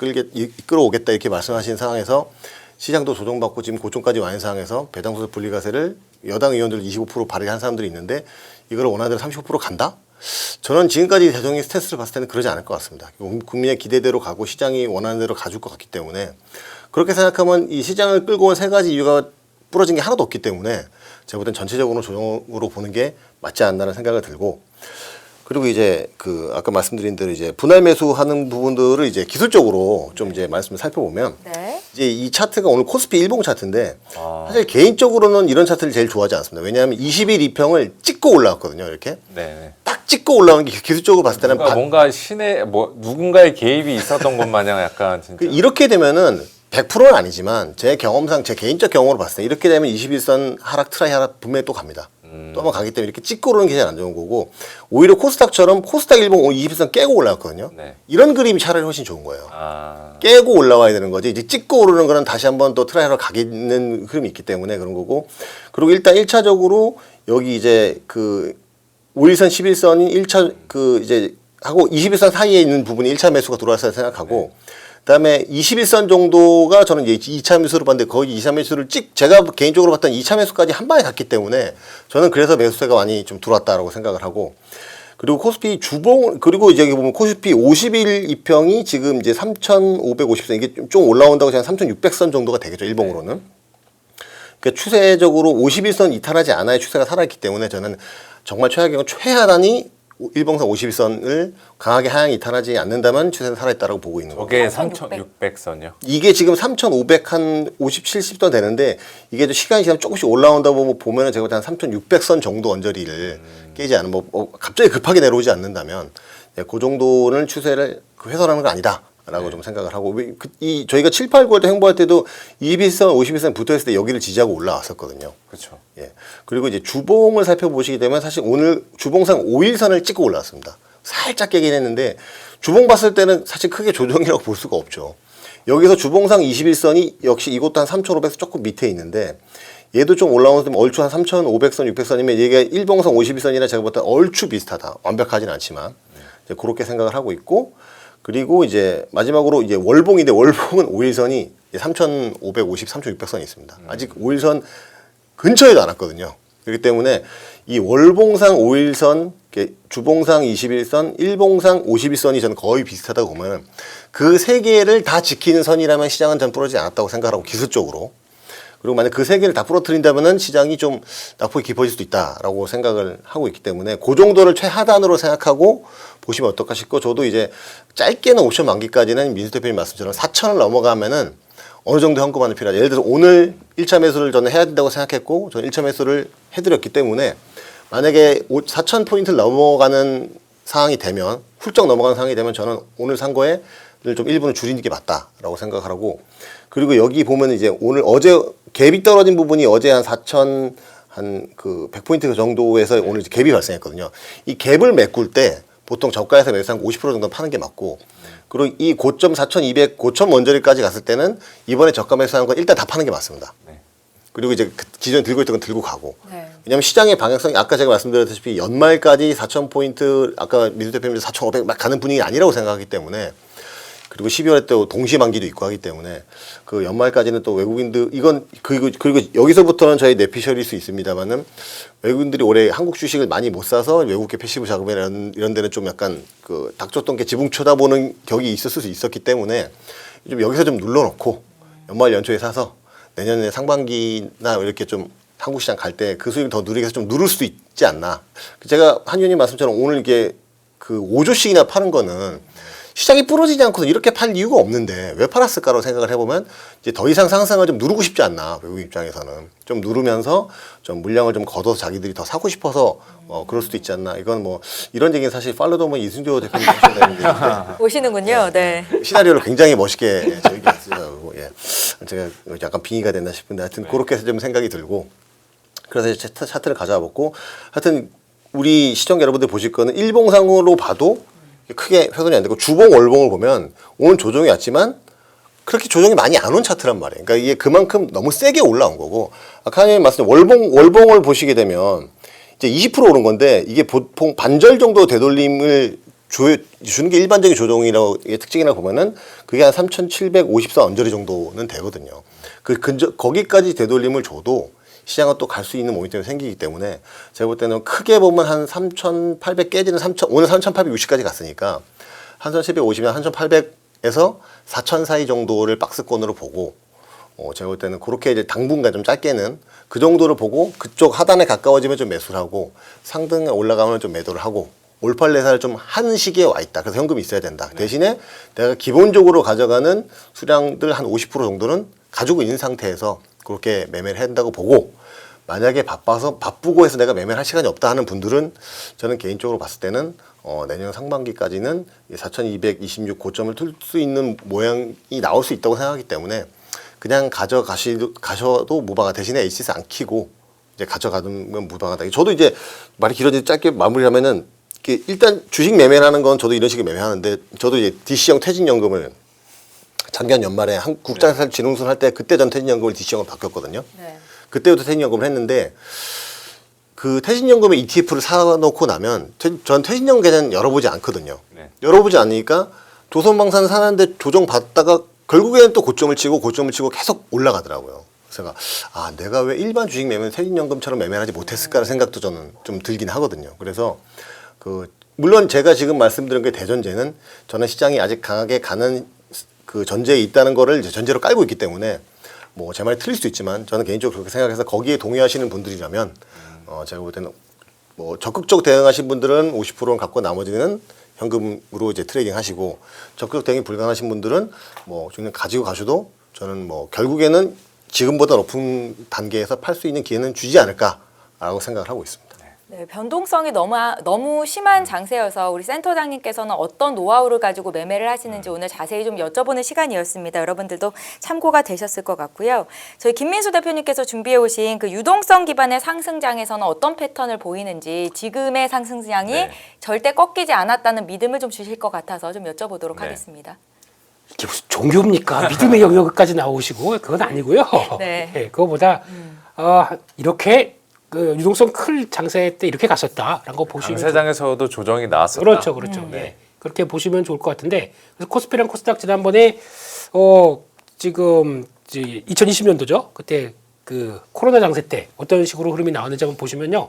끌어오겠다 이렇게 말씀하신 상황에서 시장도 조정받고 지금 고점까지 와 있는 상황에서 배당 소득 분리과세를 여당 의원들 25% 발의한 사람들이 있는데, 이걸 원하대로 35% 간다? 저는 지금까지 대통령의 스탠스를 봤을 때는 그러지 않을 것 같습니다. 국민의 기대대로 가고 시장이 원하는 대로 가줄 것 같기 때문에, 그렇게 생각하면 이 시장을 끌고 온 세 가지 이유가 부러진 게 하나도 없기 때문에 제가 볼 땐 전체적으로 조정으로 보는 게 맞지 않나라는 생각을 들고, 그리고 이제 그 아까 말씀드린 대로 이제 분할 매수하는 부분들을 이제 기술적으로 좀 이제 말씀을 살펴보면, 네. 이제 이 차트가 오늘 코스피 일봉 차트인데, 사실 개인적으로는 이런 차트를 제일 좋아하지 않습니다. 왜냐하면 20일 이평을 찍고 올라왔거든요. 이렇게 네. 딱 찍고 올라오는 게 기술적으로 봤을 때는 뭔가 신의 뭐 누군가의 개입이 있었던 것 마냥 약간 진짜. 이렇게 되면은 100%는 아니지만 제 경험상, 제 개인적 경험으로 봤을 때 이렇게 되면 21선 하락, 트라이 하락 분명히 또 갑니다. 또 한번 가기 때문에 이렇게 찍고 오르는 게 제일 안 좋은 거고, 오히려 코스닥처럼 코스닥 일봉 21선 깨고 올라왔거든요. 네. 이런 그림이 차라리 훨씬 좋은 거예요. 아, 깨고 올라와야 되는 거지, 이제 찍고 오르는 거는 다시 한번 또 트라이하러 가겠는 흐름이 있기 때문에 그런 거고, 그리고 일단 1차적으로 여기 이제 그 5일선 11선이 1차 그 이제 하고 21선 사이에 있는 부분이 1차 매수가 들어왔어야 생각하고, 그다음에 21선 정도가 저는 이제 2차 매수로 봤는데, 거의 2차 매수를 제가 개인적으로 봤던 2차 매수까지 한 방에 갔기 때문에 저는 그래서 매수세가 많이 좀 들어왔다라고 생각을 하고, 그리고 코스피 주봉, 그리고 이제 여기 보면 코스피 50일 이평이 지금 이제 3,550선, 이게 좀 올라온다고 제가 3,600선 정도가 되겠죠, 일봉으로는. 그러니까 추세적으로 51선 이탈하지 않아야 추세가 살아있기 때문에 저는 정말 최악의 경우 최하단이 일봉상 51선을 강하게 하향 이탈하지 않는다면 추세는 살아있다라고 보고 있는 거죠. 저게 3,600선이요. 이게 지금 3,500 한 50, 70선 되는데, 이게 좀 시간이 지나면 조금씩 올라온다고 보면은 제가 한 3,600선 정도 언저리를 깨지 않으면 갑자기 급하게 내려오지 않는다면, 그 정도는 추세를 훼손하는 건 아니다. 라고 좀 생각을 하고, 저희가 7, 8, 9월 때 행보할 때도 21선, 51선 붙어 있을 때 여기를 지지하고 올라왔었거든요. 그렇죠. 예. 그리고 이제 주봉을 살펴보시게 되면 사실 오늘 주봉상 5일선을 찍고 올라왔습니다. 살짝 깨긴 했는데, 주봉 봤을 때는 사실 크게 조정이라고 볼 수가 없죠. 여기서 주봉상 21선이 역시 이것도 한 3,500선 조금 밑에 있는데, 얘도 좀 올라오는 얼추 한 3,500선, 600선이면 얘가 일봉상 51선이나 제가 볼 때 얼추 비슷하다. 완벽하진 않지만 이제 그렇게 생각을 하고 있고, 그리고 이제 마지막으로 이제 월봉인데, 월봉은 5일선이 3,550, 3,600선이 있습니다. 아직 5일선 근처에도 안 왔거든요. 그렇기 때문에 이 월봉상 5일선, 주봉상 21선, 일봉상 51선이 저는 거의 비슷하다고 보면, 그 세 개를 다 지키는 선이라면 시장은 전 부러지지 않았다고 생각하고, 기술적으로. 그리고 만약 그 세 개를 다 부러뜨린다면은 시장이 좀 낙폭이 깊어질 수도 있다라고 생각을 하고 있기 때문에, 그 정도를 최하단으로 생각하고 보시면 어떨까 싶고, 저도 이제 짧게는 옵션 만기까지는 민수 대표님 말씀처럼 4천을 넘어가면은 어느 정도 현금화는 필요하죠. 예를 들어서 오늘 1차 매수를 저는 해야 된다고 생각했고, 저는 1차 매수를 해드렸기 때문에, 만약에 4,000포인트를 넘어가는 상황이 되면, 훌쩍 넘어가는 상황이 되면 저는 오늘 산 거에 좀 일부는 줄이는 게 맞다라고 생각을 하고, 그리고 여기 보면 이제 오늘 어제 갭이 떨어진 부분이 어제 한 4,000 한 그 100포인트 정도에서 오늘 이제 갭이 발생했거든요. 이 갭을 메꿀 때 보통 저가에서 매수한 50% 정도 파는 게 맞고, 그리고 이 고점 4,200 고점 원저리까지 갔을 때는 이번에 저가 매수한 건 일단 다 파는 게 맞습니다. 그리고 이제 기존에 들고 있던 건 들고 가고. 네. 왜냐하면 시장의 방향성이 아까 제가 말씀드렸다시피 연말까지 4,000포인트, 아까 민수 대표님 4,500 막 가는 분위기 아니라고 생각하기 때문에, 그리고 12월에 또 동시만기도 있고 하기 때문에 그 연말까지는 또 외국인들 이건 그리고 여기서부터는 저희 내피셜일 수 있습니다만은 외국인들이 올해 한국 주식을 많이 못 사서 외국계 패시브 자금이나 이런 데는 좀 약간 그 닥쳤던 게 지붕 쳐다보는 격이 있었을 수 있었기 때문에 좀 여기서 좀 눌러놓고 연말 연초에 사서 내년에 상반기나 이렇게 좀 한국 시장 갈 때 그 수익을 더 누리게 해서 좀 누를 수 있지 않나. 제가 한 의원님 말씀처럼 오늘 이게 그 5조씩이나 파는 거는 시장이 부러지지 않고서 이렇게 팔 이유가 없는데 왜 팔았을까라고 생각을 해보면 이제 더 이상 상승을 좀 누르고 싶지 않나. 외국 입장에서는 좀 누르면서 좀 물량을 좀 걷어서 자기들이 더 사고 싶어서 그럴 수도 있지 않나. 이건 뭐 이런 얘기는 사실 팔로더면 이순조 대표님 하셔야 되는데 오시는군요. 네. 시나리오를 굉장히 멋있게 저희가 예. 제가 약간 빙의가 됐나 싶은데 하여튼 그렇게 해서 좀 생각이 들고 그래서 이제 차트를 가져와봤고 하여튼 우리 시청자 여러분들 보실 거는 일봉상으로 봐도 크게 훼손이 안 되고 주봉 월봉을 보면 오늘 조정이 왔지만 그렇게 조정이 많이 안 온 차트란 말이에요. 그러니까 이게 그만큼 너무 세게 올라온 거고 아까 하나님 말씀 월봉을 보시게 되면 이제 20% 오른 건데 이게 보통 반절 정도 되돌림을 주는 게 일반적인 조정이라고 특징이라고 보면은 그게 한 3,754 언저리 정도는 되거든요. 거기까지 되돌림을 줘도 시장은 또 갈 수 있는 모멘텀이 생기기 때문에 제가 볼 때는 크게 보면 한 3,800 깨지는 오늘 3,860까지 갔으니까 한 1,750이나 1,800에서 4,000 사이 정도를 박스권으로 보고 제가 볼 때는 그렇게 이제 당분간 좀 짧게는 그 정도를 보고 그쪽 하단에 가까워지면 좀 매수를 하고 상등에 올라가면 좀 매도를 하고 올팔레사를 좀 한 시기에 와 있다. 그래서 현금이 있어야 된다. 대신에 내가 기본적으로 가져가는 수량들 한 50% 정도는 가지고 있는 상태에서 그렇게 매매를 한다고 보고 만약에 바쁘고 해서 내가 매매를 할 시간이 없다 하는 분들은 저는 개인적으로 봤을 때는 내년 상반기까지는 4,226 고점을 틀 수 있는 모양이 나올 수 있다고 생각하기 때문에 그냥 가셔도 무방하 대신에 HTS 안 키고 이제 가져가면 무방하다. 저도 이제 말이 길어지지 짧게 마무리하면은 일단 주식 매매라는 건 저도 이런 식의 매매하는데 저도 이제 DC형 퇴직연금을 작년 연말에 국장진흥선 할 때 그때 전 퇴직연금을 DC형으로 바뀌었거든요. 네. 그때부터 퇴직연금을 했는데 그 퇴직연금의 ETF를 사놓고 나면 전 퇴직연금 계좌는 열어보지 않거든요. 네. 열어보지 않으니까 조선방사는 사는데 조정받다가 결국에는 또 고점을 치고 계속 올라가더라고요. 그래서 내가 왜 일반 주식 매매는 퇴직연금처럼 매매를 하지 못했을까라는 생각도 저는 좀 들긴 하거든요. 그래서 물론 제가 지금 말씀드린 게 대전제는 저는 시장이 아직 강하게 가는 그 전제에 있다는 거를 이제 전제로 깔고 있기 때문에 뭐 제 말이 틀릴 수도 있지만 저는 개인적으로 그렇게 생각해서 거기에 동의하시는 분들이라면 제가 볼 때는 뭐 적극적 대응하신 분들은 50%는 갖고 나머지는 현금으로 이제 트레이딩 하시고 적극 대응이 불가능하신 분들은 뭐 그냥 가지고 가셔도 저는 뭐 결국에는 지금보다 높은 단계에서 팔 수 있는 기회는 주지 않을까라고 생각을 하고 있습니다. 네, 변동성이 너무 심한 장세여서 우리 센터장님께서는 어떤 노하우를 가지고 매매를 하시는지 오늘 자세히 좀 여쭤보는 시간이었습니다. 여러분들도 참고가 되셨을 것 같고요. 저희 김민수 대표님께서 준비해 오신 그 유동성 기반의 상승장에서는 어떤 패턴을 보이는지 지금의 상승장이 절대 꺾이지 않았다는 믿음을 좀 주실 것 같아서 좀 여쭤보도록 하겠습니다. 이게 무슨 종교입니까? 믿음의 영역까지 나오시고 그건 아니고요. 네. 네, 그거보다 이렇게 그 유동성 클 장세 때 이렇게 갔었다라는 거 보시면 장세장에서도 조정이 나왔었다. 그렇죠. 네. 그렇게 보시면 좋을 것 같은데 그래서 코스피랑 코스닥 지난번에 지금 2020년도죠. 그때 그 코로나 장세 때 어떤 식으로 흐름이 나왔는지 한번 보시면요.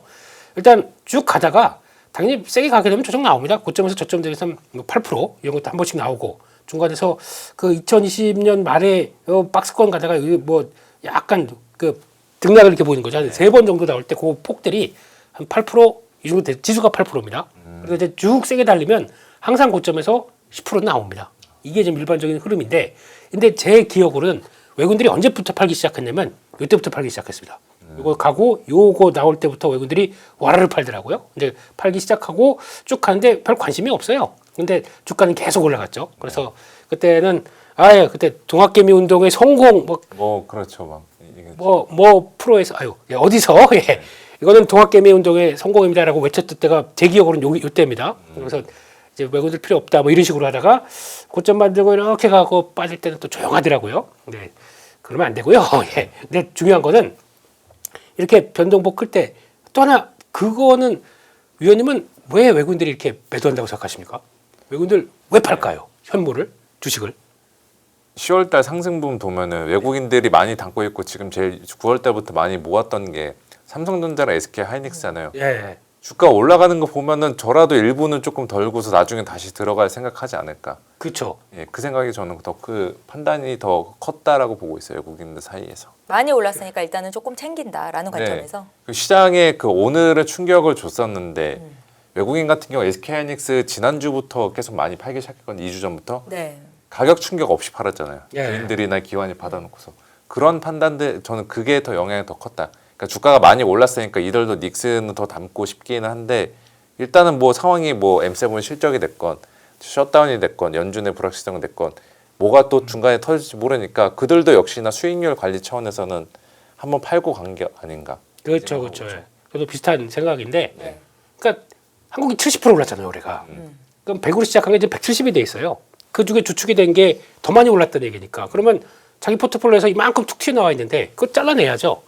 일단 쭉 가다가 당연히 세게 가게 되면 조정 나옵니다. 고점에서 저점 대비해서 8% 이런 것도 한 번씩 나오고 중간에서 그 2020년 말에 박스권 가다가 뭐 약간 그 등락을 이렇게 보이는 거죠. 한 3번 정도 나올 때 그 폭들이 한 8%이 정도 지수가 8%입니다. 그래서 이제 쭉 세게 달리면 항상 고점에서 10% 나옵니다. 이게 좀 일반적인 흐름인데, 근데 제 기억으로는 외국인들이 언제부터 팔기 시작했냐면 이때부터 팔기 시작했습니다. 이거 가고 요거 나올 때부터 외국인들이 와라를 팔더라고요. 근데 팔기 시작하고 쭉 가는데 별 관심이 없어요. 근데 주가는 계속 올라갔죠. 그래서 그때는 그때 동학개미 운동의 성공 그렇죠. 프로에서 어디서 이거는 동학개미 운동의 성공입니다라고 외쳤던 때가 제 기억으로는 요때입니다. 그래서 이제 외국인들 필요 없다 뭐 이런 식으로 하다가 고점 만들고 이렇게 가고 빠질 때는 또 조용하더라고요. 네, 그러면 안 되고요. 근데 중요한 거는 이렇게 변동폭 클 때 또 하나 그거는 위원님은 왜 외국인들이 이렇게 매도한다고 생각하십니까? 외국인들 왜 팔까요? 현물을? 주식을. 10월달 상승분 보면은 외국인들이 많이 담고 있고 지금 제일 9월달부터 많이 모았던 게 삼성전자랑 SK 하이닉스잖아요. 예. 주가 올라가는 거 보면은 저라도 일부는 조금 덜고서 나중에 다시 들어갈 생각하지 않을까. 그렇죠. 예, 그 생각이 저는 더 그 판단이 더 컸다라고 보고 있어요. 외국인들 사이에서. 많이 올랐으니까 일단은 조금 챙긴다라는 네. 관점에서. 그 시장에 그 오늘의 충격을 줬었는데 외국인 같은 경우 SK하이닉스 지난주부터 계속 많이 팔기 시작했거든요. 2주 전부터. 네. 가격 충격 없이 팔았잖아요. 예. 개인들이나 기관이 받아놓고서. 그런 판단들 저는 그게 더 영향이 더 컸다. 그러니까 주가가 많이 올랐으니까 이들도 닉스는 더 담고 싶기는 한데 일단은 뭐 상황이 뭐 M7 실적이 됐건 셧다운이 됐건 연준의 불확실성이 됐건 뭐가 또 중간에 터질지 모르니까 그들도 역시나 수익률 관리 차원에서는 한번 팔고 간 게 아닌가. 그렇죠, 그렇죠. 예. 저도 비슷한 생각인데, 네. 그러니까 한국이 70% 올랐잖아요, 올해가. 그럼 100으로 시작한 게 이제 170이 돼 있어요. 그 중에 주축이 된 게 더 많이 올랐다는 얘기니까. 그러면 자기 포트폴리오에서 이만큼 툭 튀어나와 있는데 그거 잘라내야죠.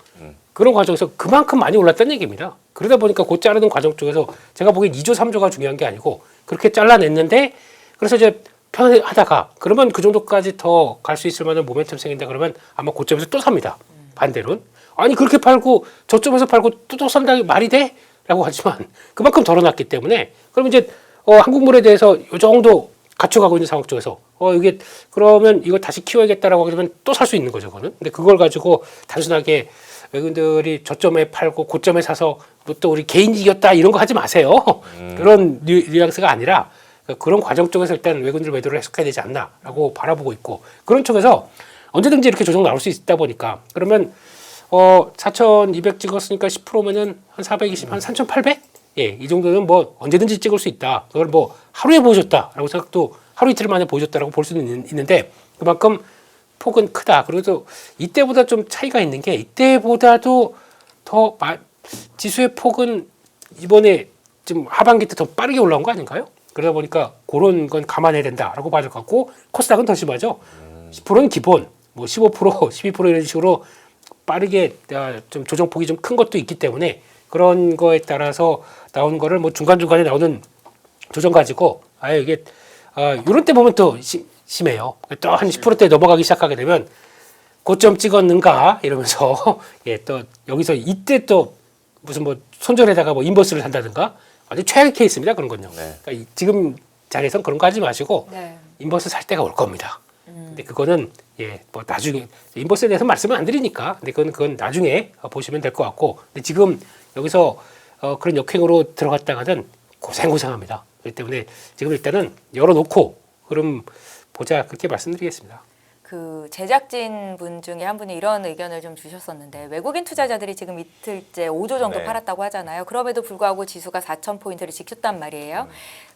그런 과정에서 그만큼 많이 올랐다는 얘기입니다. 그러다 보니까 그 자르는 과정 쪽에서 제가 보기엔 2조, 3조가 중요한 게 아니고 그렇게 잘라냈는데 그래서 이제 편하다가 그러면 그 정도까지 더 갈 수 있을 만한 모멘텀 생긴다 그러면 아마 고점에서 또 삽니다. 반대로는. 아니 그렇게 팔고 저점에서 팔고 또 산다는 게 말이 돼? 라고 하지만 그만큼 덜어놨기 때문에 그러면 이제 한국물에 대해서 이 정도 갖춰가고 있는 상황 쪽에서 이게 그러면 이거 다시 키워야겠다라고 하면 또 살 수 있는 거죠, 그거는. 근데 그걸 가지고 단순하게 외국인들이 저점에 팔고 고점에 사서 뭐 또 우리 개인이 이겼다 이런 거 하지 마세요. 그런 뉘앙스가 아니라 그런 과정 쪽에서 일단 외국인들 매도를 해석해야 되지 않나라고 바라보고 있고 그런 쪽에서 언제든지 이렇게 조정 나올 수 있다 보니까 그러면 4,200 찍었으니까 10%면은 한 420, 한 3,800? 예, 이 정도는 뭐 언제든지 찍을 수 있다. 그걸 뭐 하루에 보여줬다라고 생각도 하루 이틀 만에 보여줬다라고 볼 수는 있는데 그만큼 폭은 크다. 그래도 이때보다 좀 차이가 있는 게 이때보다도 더 지수의 폭은 이번에 좀 하반기 때 더 빠르게 올라온 거 아닌가요? 그러다 보니까 그런 건 감안해야 된다라고 봐줄 것 같고 코스닥은 더 심하죠. 10%는 기본, 뭐 15%, 12% 이런 식으로 빠르게 좀 조정폭이 좀 큰 것도 있기 때문에 그런 거에 따라서 나오는 거를 뭐 중간중간에 나오는 조정 가지고 이게 이런 때 보면 또 심해요. 또 한 10%대 넘어가기 시작하게 되면 고점 찍었는가 이러면서 예, 또 여기서 이때 또 무슨 뭐 손절에다가 뭐 인버스를 산다든가 완전 최악의 케이스입니다. 그런 건요. 네. 그러니까 지금 자리에선 그런 거 하지 마시고 네. 인버스 살 때가 올 겁니다. 근데 그거는 예, 뭐 나중에 인버스에 대해서 말씀을 안 드리니까 근데 그건 나중에 보시면 될 것 같고 근데 지금 여기서 그런 역행으로 들어갔다가는 고생합니다. 그렇기 때문에 지금 일단은 열어놓고 그럼 보자 그렇게 말씀드리겠습니다. 그 제작진 분 중에 한 분이 이런 의견을 좀 주셨었는데 외국인 투자자들이 지금 이틀째 5조 정도 네. 팔았다고 하잖아요. 그럼에도 불구하고 지수가 4,000포인트를 지켰단 말이에요.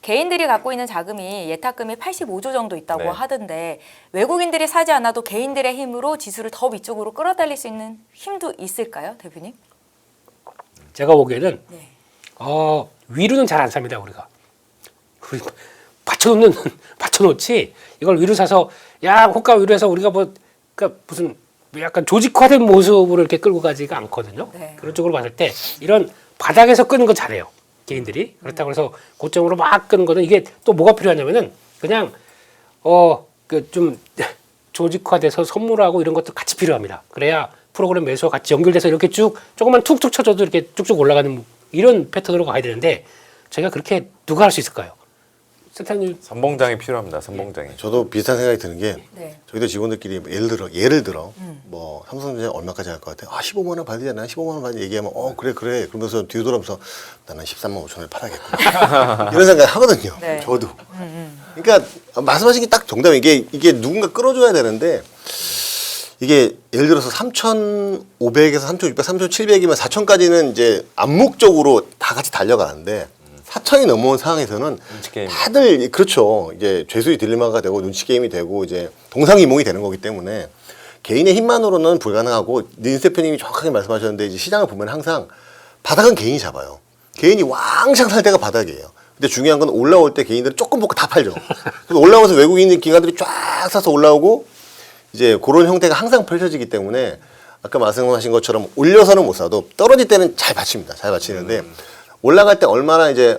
개인들이 갖고 있는 자금이 예탁금이 85조 정도 있다고 네. 하던데 외국인들이 사지 않아도 개인들의 힘으로 지수를 더 위쪽으로 끌어달릴 수 있는 힘도 있을까요, 대표님? 제가 보기에는 네. 위로는 잘 안 삽니다 우리가. 받쳐놓지 이걸 위로 사서 야 호가 위로해서 우리가 뭐 그러니까 무슨 약간 조직화된 모습으로 이렇게 끌고 가지가 않거든요. 네. 그런 쪽으로 봤을 때 이런 바닥에서 끄는 건 잘해요 개인들이. 그렇다고 해서 고점으로 막 끄는 거는 이게 또 뭐가 필요하냐면은 그냥 그 좀 조직화돼서 선물하고 이런 것도 같이 필요합니다. 그래야 프로그램 매수와 같이 연결돼서 이렇게 쭉 조금만 툭툭 쳐줘도 이렇게 쭉쭉 올라가는 이런 패턴으로 가야 되는데 저희가 그렇게 누가 할 수 있을까요? 센터님 선봉장이 필요합니다. 선봉장이. 저도 비슷한 생각이 드는 게 네. 저희도 직원들끼리 뭐 예를 들어 뭐 삼성전자 얼마까지 할 것 같아? 15만 원 받으잖아 15만 원 받으 얘기하면 그래 그러면서 뒤로 돌아오면서 나는 13만 5천 원을 팔아야겠구나 이런 생각 하거든요. 네. 저도. 그러니까 말씀하신 게 딱 정답이에요. 이게 누군가 끌어줘야 되는데 이게 예를 들어서 3,500에서 3,600, 3,700이면 4,000까지는 이제 암묵적으로 다 같이 달려가는데 4,000이 넘어온 상황에서는 눈치 게임. 다들 그렇죠. 이제 죄수의 딜레마가 되고 눈치 게임이 되고 이제 동상이몽이 되는 거기 때문에 개인의 힘만으로는 불가능하고 린 대표님이 정확하게 말씀하셨는데 이제 시장을 보면 항상 바닥은 개인이 잡아요. 개인이 왕창 살 때가 바닥이에요. 근데 중요한 건 올라올 때 개인들은 조금 먹고 다 팔죠. 그래서 올라오면서 외국인 기관들이 쫙 사서 올라오고 이제 그런 형태가 항상 펼쳐지기 때문에 아까 말씀하신 것처럼 올려서는 못 사도 떨어질 때는 잘 받칩니다. 잘 받치는데 올라갈 때 얼마나 이제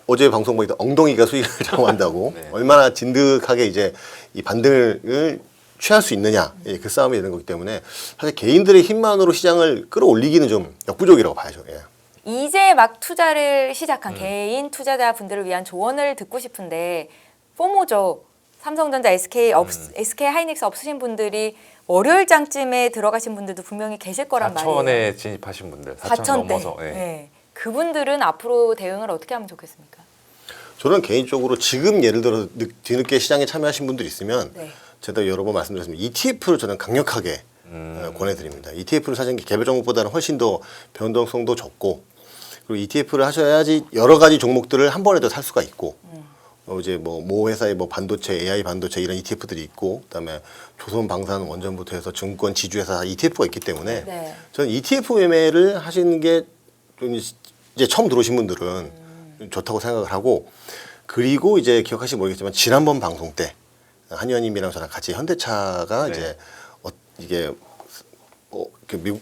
어제 방송 보니까 엉덩이가 수익을 좌우한다고 얼마나 진득하게 이제 이 반등을 취할 수 있느냐 그 싸움이 되는 거기 때문에 사실 개인들의 힘만으로 시장을 끌어올리기는 좀 역부족이라고 봐야죠. 예. 이제 막 투자를 시작한 개인 투자자분들을 위한 조언을 듣고 싶은데 포모죠. 삼성전자, SK 하이닉스 없으신 분들이 월요일장쯤에 들어가신 분들도 분명히 계실 거란 말이에요. 4천에 진입하신 분들, 4천 4천대. 넘어서. 예. 네. 그분들은 앞으로 대응을 어떻게 하면 좋겠습니까? 저는 개인적으로 지금 예를 들어 뒤늦게 시장에 참여하신 분들이 있으면 네. 제가 여러 번 말씀드렸지만 ETF를 저는 강력하게 권해드립니다. ETF를 사실 개별 종목보다는 훨씬 더 변동성도 적고 그리고 ETF를 하셔야지 여러 가지 종목들을 한 번에 더 살 수가 있고 이제 모 회사의 반도체, AI 반도체 이런 ETF들이 있고 그다음에 조선 방산 원전부터 해서 증권 지주회사 ETF가 있기 때문에 네. 저는 ETF 매매를 하시는 게 좀 이제 처음 들어오신 분들은 좋다고 생각을 하고 그리고 이제 기억하실지 모르겠지만 지난번 방송 때 한의원님이랑 저랑 같이 현대차가 이제 이게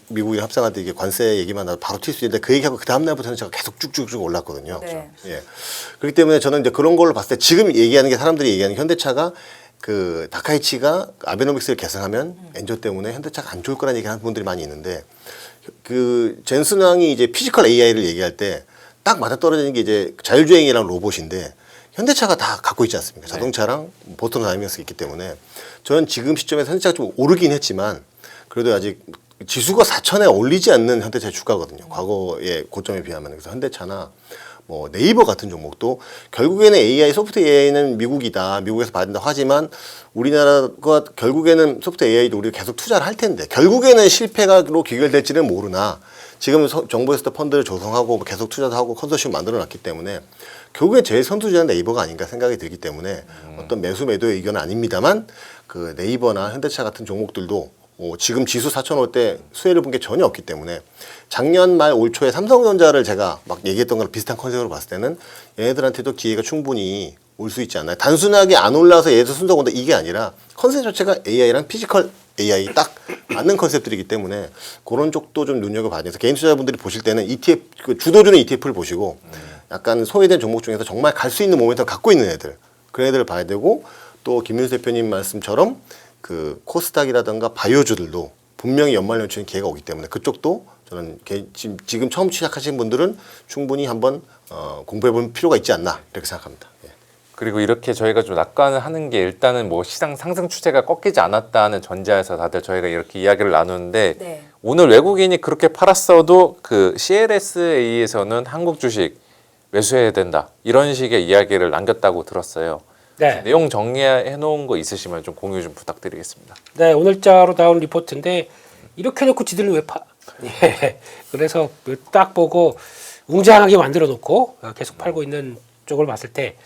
미국이랑 합상할 때 이게 관세 얘기만 나도 바로 튈 수 있는데 그 얘기하고 그 다음 날부터는 제가 계속 쭉쭉쭉 올랐거든요. 네. 예. 그렇기 때문에 저는 이제 그런 걸로 봤을 때 지금 얘기하는 게 사람들이 얘기하는 현대차가 그 다카이치가 아베노믹스를 개선하면 엔저 때문에 현대차가 안 좋을 거라는 얘기하는 분들이 많이 있는데 그 젠슨 왕이 이제 피지컬 AI를 얘기할 때 딱 맞아떨어지는 게 이제 자율주행이랑 로봇인데 현대차가 다 갖고 있지 않습니까? 자동차랑 보통 다니면서 있기 때문에 저는 지금 시점에서 현대차가 좀 오르긴 했지만 그래도 아직 지수가 4천에 올리지 않는 현대차의 주가거든요. 과거의 고점에 비하면. 그래서 현대차나 네이버 같은 종목도 결국에는 AI, 소프트 AI는 미국이다. 미국에서 봐야 된다고 하지만 우리나라가 결국에는 소프트 AI도 우리가 계속 투자를 할 텐데 결국에는 실패로 귀결될지는 모르나 지금 정부에서도 펀드를 조성하고 계속 투자도 하고 컨소시엄 만들어 놨기 때문에 결국에 제일 선두주자는 네이버가 아닌가 생각이 들기 때문에 어떤 매수 매도의 의견은 아닙니다만 그 네이버나 현대차 같은 종목들도 지금 지수 4천 올 때 수혜를 본 게 전혀 없기 때문에 작년 말 올 초에 삼성전자를 제가 막 얘기했던 거랑 비슷한 컨셉으로 봤을 때는 얘네들한테도 기회가 충분히 올 수 있지 않나요? 단순하게 안 올라서 얘들 순서가 온다 이게 아니라 컨셉 자체가 AI랑 피지컬 AI 딱 맞는 컨셉들이기 때문에 그런 쪽도 좀 눈여겨봐야 돼서 개인 투자자분들이 보실 때는 ETF 그 주도주는 ETF를 보시고 약간 소외된 종목 중에서 정말 갈 수 있는 모멘텀을 갖고 있는 애들 그런 애들을 봐야 되고 또 김윤수 대표님 말씀처럼 그 코스닥이라든가 바이오주들도 분명히 연말 연초에 기회가 오기 때문에 그쪽도 저는 지금 처음 시작하신 분들은 충분히 한번 공부해볼 필요가 있지 않나 이렇게 생각합니다. 예. 그리고 이렇게 저희가 좀 낙관을 하는 게 일단은 시장 상승 추세가 꺾이지 않았다는 전제하에서 다들 저희가 이렇게 이야기를 나누는데 네. 오늘 외국인이 그렇게 팔았어도 그 CLSA에서는 한국 주식 매수해야 된다 이런 식의 이야기를 남겼다고 들었어요. 네. 내용 정리해 놓은 거 있으시면 좀 공유 좀 부탁드리겠습니다. 네, 오늘자로 나온 리포트인데 이렇게 놓고 지들은 왜 파? 예. 그래서 딱 보고 웅장하게 만들어 놓고 계속 팔고 있는 쪽을 봤을 때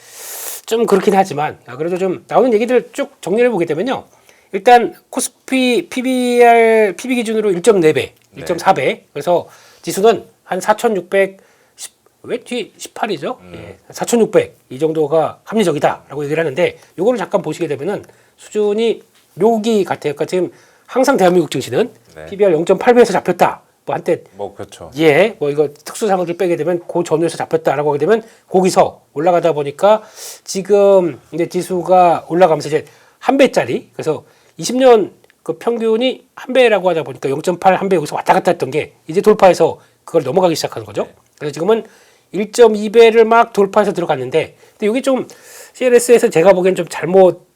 좀 그렇긴 하지만 그래도 좀 나오는 얘기들 쭉 정리를 보게 되면요. 일단 코스피 PB 기준으로 1.4배, 1.4배. 그래서 지수는 한 4,600 왜 뒤에 18이죠? 예, 4,600 이 정도가 합리적이다라고 얘기를 하는데 요거를 잠깐 보시게 되면은 수준이 묘기 같아요. 그러니까 지금 항상 대한민국 증시는 PBR 0.8배에서 잡혔다. 한때 그렇죠. 이거 특수 상황을 빼게 되면 그 전후에서 잡혔다라고 하게 되면 거기서 올라가다 보니까 지금 이제 지수가 올라가면서 이제 한 배짜리 그래서 20년 그 평균이 한 배라고 하다 보니까 0.8 한 배 여기서 왔다 갔다 했던 게 이제 돌파해서 그걸 넘어가기 시작하는 거죠. 그래서 지금은 1.2배를 막 돌파해서 들어갔는데 근데 여기 좀 CLS에서 제가 보기엔 좀 잘못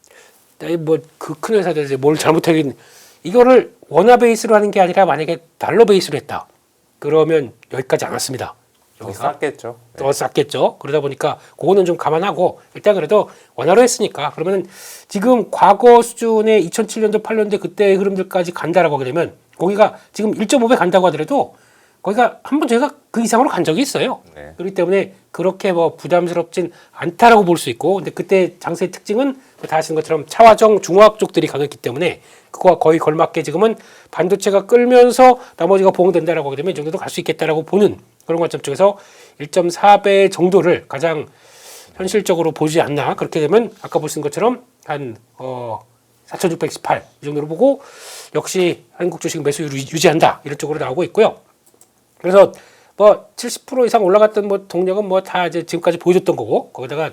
그 큰 회사들이 뭘 잘못하긴 이거를 원화 베이스로 하는 게 아니라 만약에 달러 베이스로 했다. 그러면 여기까지 안 왔습니다. 더 쌌겠죠. 더 쌌겠죠. 그러다 보니까 그거는 좀 감안하고 일단 그래도 원화로 했으니까 그러면 지금 과거 수준의 2007년도 8년도 그때의 흐름들까지 간다라고 하게 되면 거기가 지금 1.5배 간다고 하더라도 거기가 한번 저희가 그 이상으로 간 적이 있어요. 네. 그렇기 때문에 그렇게 부담스럽진 않다라고 볼 수 있고 근데 그때 장세의 특징은 다 아시는 것처럼 차화정 중화학 쪽들이 강했기 때문에 그거와 거의 걸맞게 지금은 반도체가 끌면서 나머지가 보강된다라고 하게 되면 이 정도도 갈 수 있겠다라고 보는 그런 관점 쪽에서 1.4배 정도를 가장 현실적으로 보지 않나 그렇게 되면 아까 보신 것처럼 한 4,618 이 정도로 보고 역시 한국 주식 매수 유지한다 이런 쪽으로 나오고 있고요. 그래서 뭐 70% 이상 올라갔던 뭐 동력은 뭐 다 이제 지금까지 보여줬던 거고 거기다가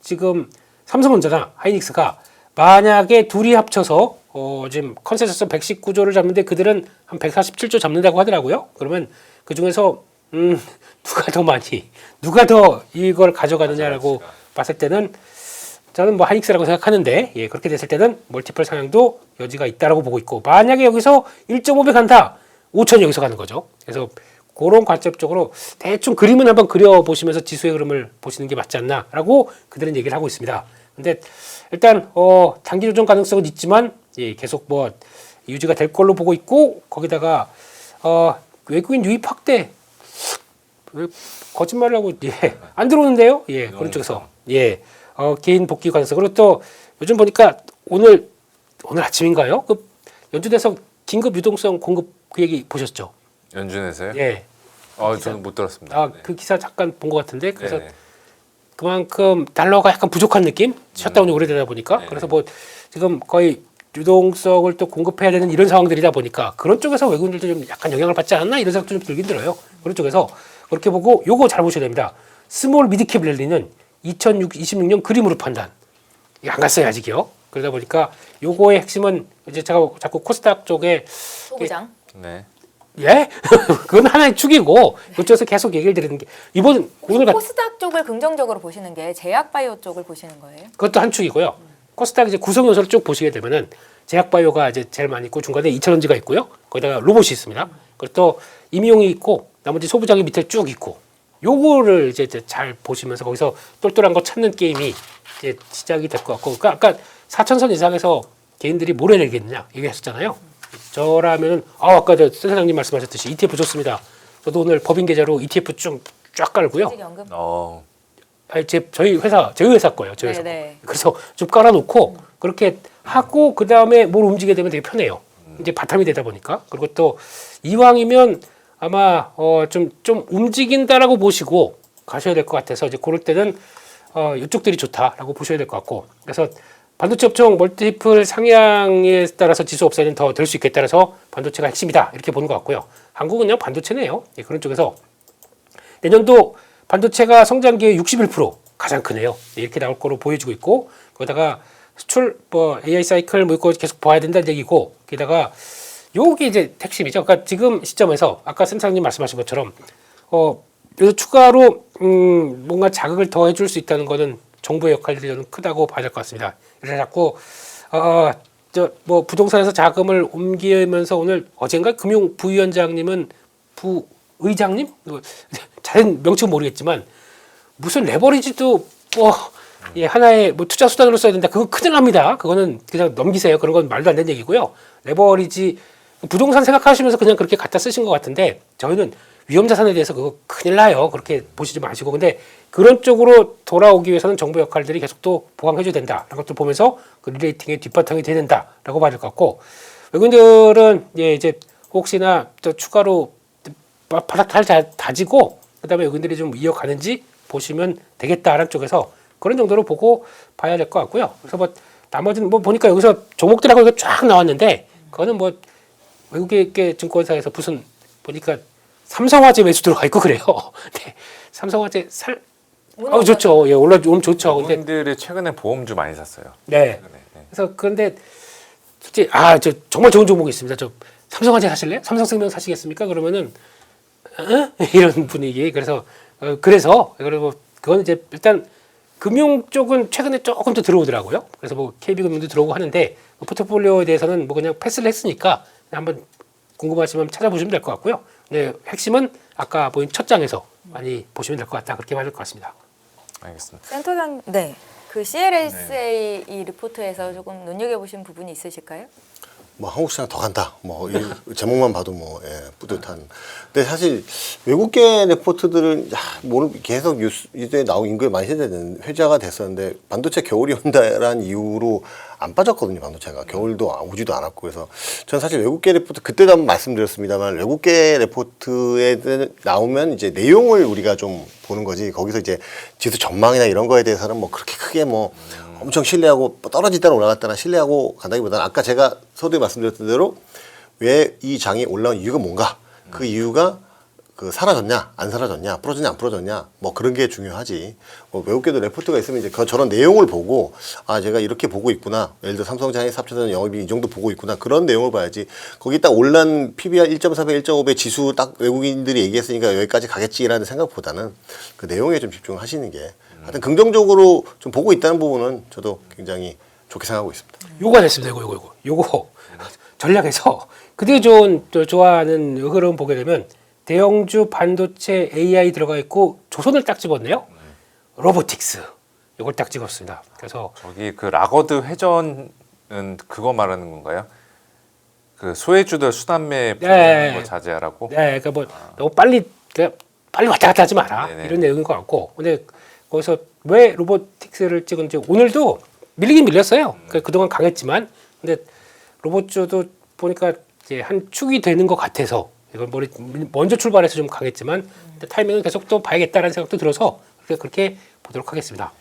지금 삼성전자나 하이닉스가 만약에 둘이 합쳐서 지금 컨센서스 119조를 잡는데 그들은 한 147조 잡는다고 하더라고요. 그러면 그 중에서 누가 더 많이 누가 더 이걸 가져가느냐라고 봤을 때는 저는 뭐 하이닉스라고 생각하는데 예, 그렇게 됐을 때는 멀티플 상향도 여지가 있다라고 보고 있고 만약에 여기서 1.5배 간다 5천 여기서 가는 거죠. 그래서 그런 관점적으로 대충 그림은 한번 그려보시면서 지수의 흐름을 보시는 게 맞지 않나라고 그들은 얘기를 하고 있습니다. 근데 일단 단기 조정 가능성은 있지만 예, 계속 뭐 유지가 될 걸로 보고 있고 거기다가 외국인 유입 확대 거짓말을 하고 예, 안 들어오는데요. 예, 그런 쪽에서 예, 개인 복귀 가능성 그리고 또 요즘 보니까 오늘 아침인가요? 그 연준에서 긴급 유동성 공급 그 얘기 보셨죠? 연준에서요? 예. 저는 못 들었습니다. 그 기사 잠깐 본 것 같은데 그래서 네네. 그만큼 달러가 약간 부족한 느낌? 셧다운이 오래되다 보니까 그래서 뭐 지금 거의 유동성을 또 공급해야 되는 이런 상황들이다 보니까 그런 쪽에서 외국인들도 좀 약간 영향을 받지 않았나 이런 생각도 좀 들긴 들어요. 그런 쪽에서 그렇게 보고 요거 잘 보셔야 됩니다. 스몰 미드캡 랠리는 2026년 그림으로 판단. 이게 안 갔어요 아직이요. 그러다 보니까 요거의 핵심은 이제 제가 자꾸 코스닥 쪽에 소부장. 네. 예? 그건 하나의 축이고 그쪽에서 계속 얘기를 드리는 게 이번 오늘 코스닥 쪽을 긍정적으로 보시는 게 제약바이오 쪽을 보시는 거예요? 그것도 한 축이고요. 코스닥 이제 구성 요소를 쭉 보시게 되면은 제약바이오가 이제 제일 많이 있고 중간에 2차전지가 있고요. 거기다가 로봇이 있습니다. 그리고 또 임용이 있고 나머지 소부장이 밑에 쭉 있고 요거를 이제 잘 보시면서 거기서 똘똘한 거 찾는 게임이 이제 시작이 될 것 같고 그러니까 아까 4천선 이상에서 개인들이 뭘 해내겠느냐 얘기했었잖아요. 저라면은 아까 센 사장님 말씀하셨듯이 ETF 좋습니다. 저도 오늘 법인 계좌로 ETF 쫙 깔고요. 퇴직연금? 아니, 저희 회사 거예요. 저희 회사. 네네. 그래서 좀 깔아놓고 그렇게 하고 그 다음에 뭘 움직이게 되면 되게 편해요. 이제 바탕이 되다 보니까 그리고 또 이왕이면 아마 좀 움직인다라고 보시고 가셔야 될 것 같아서 이제 그럴 때는 이쪽들이 좋다라고 보셔야 될 것 같고 그래서 반도체 업종 멀티플 상향에 따라서 지수 업사이드는 더 될 수 있겠다 해서 반도체가 핵심이다 이렇게 보는 것 같고요. 한국은 그냥 반도체네요. 예, 그런 쪽에서 내년도 반도체가 성장기의 61% 가장 크네요. 예, 이렇게 나올 거로 보여지고 있고 거기다가 수출 뭐 AI 사이클 뭐 이거 계속 봐야 된다는 얘기고 게다가 요게 이제 핵심이죠. 그러니까 지금 시점에서 아까 센터장님 말씀하신 것처럼 그래서 추가로 뭔가 자극을 더 해줄 수 있다는 거는 정부의 역할들이 저는 크다고 봐야 될 것 같습니다. 그래서 자꾸 뭐 부동산에서 자금을 옮기면서 오늘 어젠가 금융 부위원장님은 부의장님 자세한 명칭은 모르겠지만 무슨 레버리지도 뭐 예, 하나의 뭐 투자 수단으로 써야 된다. 그거 큰일 납니다. 그거는 그냥 넘기세요. 그런 건 말도 안 되는 얘기고요. 레버리지 부동산 생각하시면서 그냥 그렇게 갖다 쓰신 것 같은데 저희는 위험 자산에 대해서 그거 큰일 나요. 그렇게 보시지 마시고 근데 그런 쪽으로 돌아오기 위해서는 정부 역할들이 계속 또 보강해줘야 된다라는 것들 보면서 그 리레이팅의 뒷바탕이 돼야 된다라고 봐야 될 것 같고 외국인들은 예, 이제 혹시나 또 추가로 바닥 잘 다지고 그다음에 외국인들이 좀 이어가는지 보시면 되겠다라는 쪽에서 그런 정도로 보고 봐야 될 것 같고요. 그래서 뭐 나머지는 뭐 보니까 여기서 종목들하고 이거 쫙 나왔는데 그거는 뭐 외국계 증권사에서 무슨 보니까 삼성화재 매수 들어가 있고 그래요. 네. 삼성화재 좋죠. 예, 오면 좋죠. 근데 분들이 최근에 보험주 많이 샀어요. 네. 그래서 그런데 솔직히 저 정말 좋은 종목이 있습니다. 저 삼성화재 사실래요? 삼성생명 사시겠습니까? 그러면은 이런 분위기. 그래서 그리고 그건 이제 일단 금융 쪽은 최근에 조금 더 들어오더라고요. 그래서 뭐 KB금융도 들어오고 하는데 포트폴리오에 대해서는 뭐 그냥 패스를 했으니까 한번 궁금하시면 찾아보시면 될 것 같고요. 네, 핵심은 아까 보인 첫 장에서 많이 보시면 될 것 같다. 그렇게 봐야 될 것 같습니다. 알겠습니다. 센터장, 네. 그 CLSA 이 리포트에서 조금 눈여겨보신 부분이 있으실까요? 뭐 한국 시장 더 간다. 뭐 이 제목만 봐도 뭐 뿌듯한. 근데 사실 외국계 레포트들은 계속 뉴스에 나오고 인구에 많이 회자가 됐었는데 반도체 겨울이 온다라는 이유로 안 빠졌거든요. 반도체가 겨울도 오지도 않았고 그래서 전 사실 외국계 레포트 그때도 한번 말씀드렸습니다만 외국계 레포트에 나오면 이제 내용을 우리가 좀 보는 거지 거기서 이제 지수 전망이나 이런 거에 대해서는 뭐 그렇게 크게 뭐 엄청 신뢰하고 떨어지다가 올라갔다가 신뢰하고 간다기보다는 아까 제가 서두에 말씀드렸던 대로 왜 이 장이 올라온 이유가 뭔가 그 이유가 그 사라졌냐 안 사라졌냐 부러졌냐 안 부러졌냐 뭐 그런 게 중요하지. 뭐 외국계도 레포트가 있으면 이제 저런 내용을 보고 아 제가 이렇게 보고 있구나. 예를 들어 삼성전자 하이닉스 합쳐서 영업이 이 정도 보고 있구나. 그런 내용을 봐야지. 거기 딱 올란 PBR 1.4배 1.5배 지수 딱 외국인들이 얘기했으니까 여기까지 가겠지라는 생각보다는 그 내용에 좀 집중을 하시는 게 하여튼 긍정적으로 좀 보고 있다는 부분은 저도 굉장히 좋게 생각하고 있습니다. 요거가 됐습니다. 요거 전략에서 그게 좋아하는 흐름 보게 되면 대형주 반도체 AI 들어가 있고 조선을 딱 집었네요. 로보틱스 이걸 딱 찍었습니다. 그래서 저기 그 라거드 회전은 그거 말하는 건가요? 그 소외주들 수남매 네. 거 자제하라고? 네, 그러니까 뭐 너무 빨리 왔다 갔다 하지 마라 네네. 이런 내용인 것 같고, 근데 거기서 왜 로보틱스를 찍은지 오늘도 밀리긴 밀렸어요. 그러니까 그동안 강했지만, 근데 로봇주도 보니까 이제 한 축이 되는 것 같아서 이걸 먼저 출발해서 좀 강했지만 근데 타이밍은 계속 또 봐야겠다라는 생각도 들어서 그렇게 보도록 하겠습니다.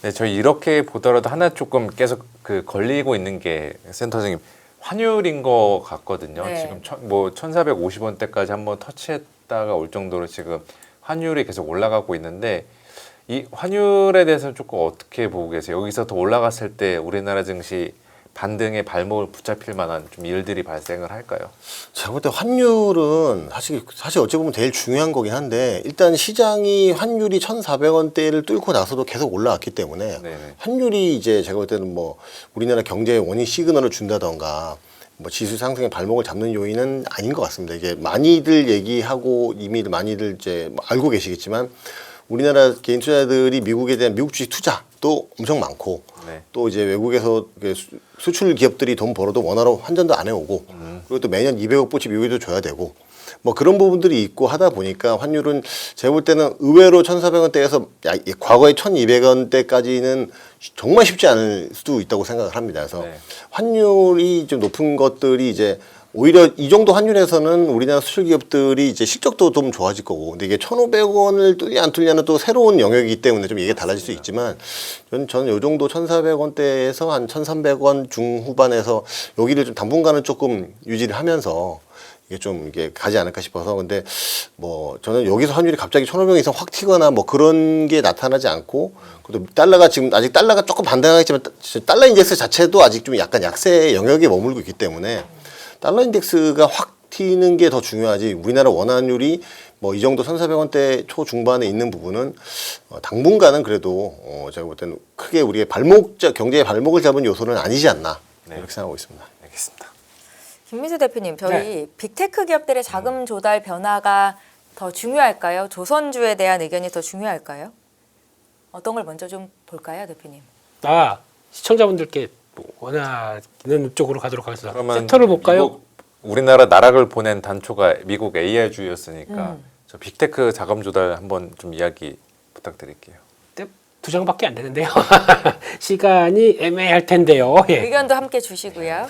네, 저희 이렇게 보더라도 하나 조금 계속 그 걸리고 있는 게 센터 선생님 환율인 것 같거든요. 네. 지금 1,450원대까지 한번 터치했다가 올 정도로 지금 환율이 계속 올라가고 있는데 이 환율에 대해서 조금 어떻게 보고 계세요? 여기서 더 올라갔을 때 우리나라 증시 반등의 발목을 붙잡힐 만한 좀 일들이 발생을 할까요? 제가 볼 때 환율은 사실 어찌 보면 제일 중요한 거긴 한데 일단 시장이 환율이 1,400원대를 뚫고 나서도 계속 올라왔기 때문에 네네. 환율이 이제 제가 볼 때는 뭐 우리나라 경제에 원인 시그널을 준다던가 뭐 지수 상승의 발목을 잡는 요인은 아닌 것 같습니다. 이게 많이들 얘기하고 이미 많이들 이제 뭐 알고 계시겠지만 우리나라 개인 투자자들이 미국에 대한 미국 주식 투자도 엄청 많고 네. 또 이제 외국에서 수출 기업들이 돈 벌어도 원화로 환전도 안 해오고 그리고 또 매년 200억 불씩 미국에도 줘야 되고 뭐 그런 부분들이 있고 하다 보니까 환율은 제가 볼 때는 의외로 1,400원대에서 과거의 1,200원대까지는 정말 쉽지 않을 수도 있다고 생각을 합니다. 그래서 네. 환율이 좀 높은 것들이 이제 오히려 이 정도 환율에서는 우리나라 수출 기업들이 이제 실적도 좀 좋아질 거고, 근데 이게 1,500원을 뚫냐 안 뚫냐는 또 새로운 영역이기 때문에 좀 이게 달라질 수 있지만, 저는 요 정도 1,400원대에서 한 1,300원 중후반에서 여기를 좀 당분간은 조금 유지를 하면서 이게 좀 이게 가지 않을까 싶어서. 근데 뭐 저는 여기서 환율이 갑자기 1,500원 이상 확 튀거나 뭐 그런 게 나타나지 않고, 그래도 달러가 지금 아직 달러가 조금 반등하겠지만 달러 인덱스 자체도 아직 좀 약간 약세 영역에 머물고 있기 때문에 달러 인덱스가 확 튀는 게 더 중요하지, 우리나라 원환율이 뭐 이 정도 1,400원대 초중반에 있는 부분은 당분간은 그래도 제가 볼 때는 크게 우리의 경제의 발목을 잡은 요소는 아니지 않나, 네. 이렇게 생각하고 있습니다. 알겠습니다. 김민수 대표님, 저희 네. 빅테크 기업들의 자금 조달 변화가 더 중요할까요? 조선주에 대한 의견이 더 중요할까요? 어떤 걸 먼저 좀 볼까요, 대표님? 시청자분들께 원하는 쪽으로 가도록 하겠습니다. 그러면 섹터를 볼까요? 우리나라 나락을 보낸 단초가 미국 AI주였으니까 저 빅테크 자금 조달 한번 좀 이야기 부탁드릴게요. 두 장밖에 안 되는데요. 시간이 애매할 텐데요. 예. 의견도 함께 주시고요.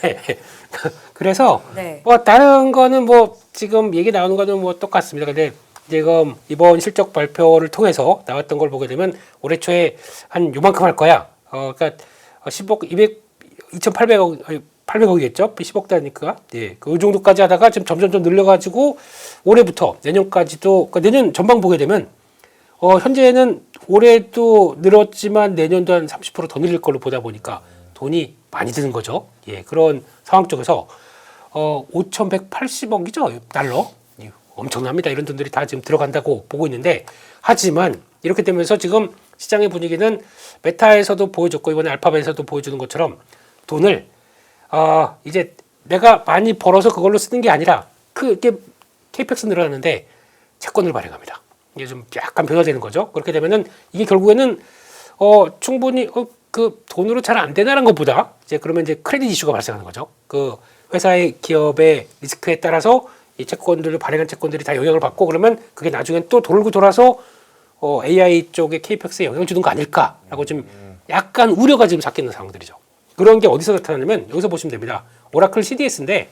그래서 네. 뭐 다른 거는 뭐 지금 얘기 나오는 거는 뭐 똑같습니다. 근데 지금 이번 실적 발표를 통해서 나왔던 걸 보게 되면 올해 초에 한 요만큼 할 거야. 그러니까 10억 2,800억 800억이겠죠. 10억 단위가. 예. 그 정도까지 하다가 지금 점점 좀 늘려가지고 올해부터 내년까지도, 그러니까 내년 전방 보게 되면 현재는 올해도 늘었지만 내년도 한 30% 더 늘릴 걸로 보다 보니까 돈이 많이 드는 거죠. 예, 그런 상황 쪽에서 5,180억이죠, 달러. 예, 엄청납니다. 이런 돈들이 다 지금 들어간다고 보고 있는데, 하지만 이렇게 되면서 지금 시장의 분위기는 메타에서도 보여줬고 이번에 알파벳에서도 보여주는 것처럼 돈을 이제 내가 많이 벌어서 그걸로 쓰는 게 아니라 이게 케이펙스 늘어나는데 채권을 발행합니다. 이게 좀 약간 변화되는 거죠. 그렇게 되면은 이게 결국에는 충분히 그 돈으로 잘 안 되나라는 것보다 이제 그러면 이제 크레딧 이슈가 발생하는 거죠. 그 회사의 기업의 리스크에 따라서 이 채권들을 발행한 채권들이 다 영향을 받고, 그러면 그게 나중엔 또 돌고 돌아서 AI 쪽에 케이펙스에 영향을 주는 거 아닐까라고 좀 약간 우려가 지금 섞이는 상황들이죠. 그런 게 어디서 나타나냐면 여기서 보시면 됩니다. 오라클 CDS인데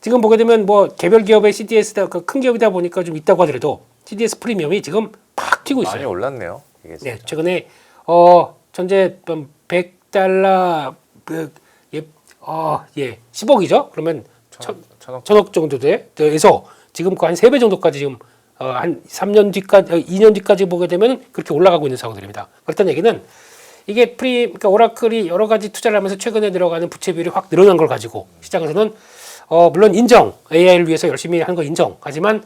지금 보게 되면 뭐 개별 기업의 CDS다 큰 기업이다 보니까 좀 있다고 하더라도 CDS 프리미엄이 지금 팍 튀고 있어요. 많이 올랐네요. 이게 네, 진짜. 최근에 현재 $100 10억이죠. 그러면 천억. 천억 정도 돼서 지금 한 3배 정도까지 지금 한 3년 뒤까지 2년 뒤까지 보게 되면 그렇게 올라가고 있는 상황들입니다. 그렇다는 얘기는 이게 그러니까 오라클이 여러 가지 투자를 하면서 최근에 들어가는 부채 비율이 확 늘어난 걸 가지고 시장에서는 물론 인정, AI를 위해서 열심히 하는 거 인정. 하지만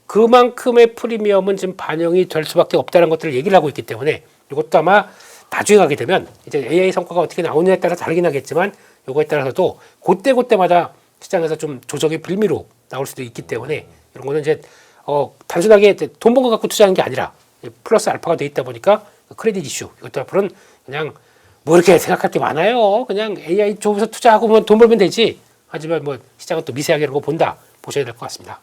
그만큼의 프리미엄은 지금 반영이 될 수밖에 없다는 것들을 얘기를 하고 있기 때문에 이것도 아마 나중에 가게 되면 이제 AI 성과가 어떻게 나오느냐에 따라 다르긴 하겠지만 이거에 따라서도 그때마다 시장에서 좀 조정의 빌미로 나올 수도 있기 때문에 이런 거는 이제 단순하게 돈 번 거 갖고 투자하는 게 아니라 플러스 알파가 돼 있다 보니까 크레딧 이슈 이것도 앞으로는 그냥 뭐 이렇게 생각할 게 많아요. 그냥 AI 쪽에서 투자하고 돈 벌면 되지. 하지만 뭐 시장은 또 미세하게 이런 거 본다 보셔야 될 것 같습니다.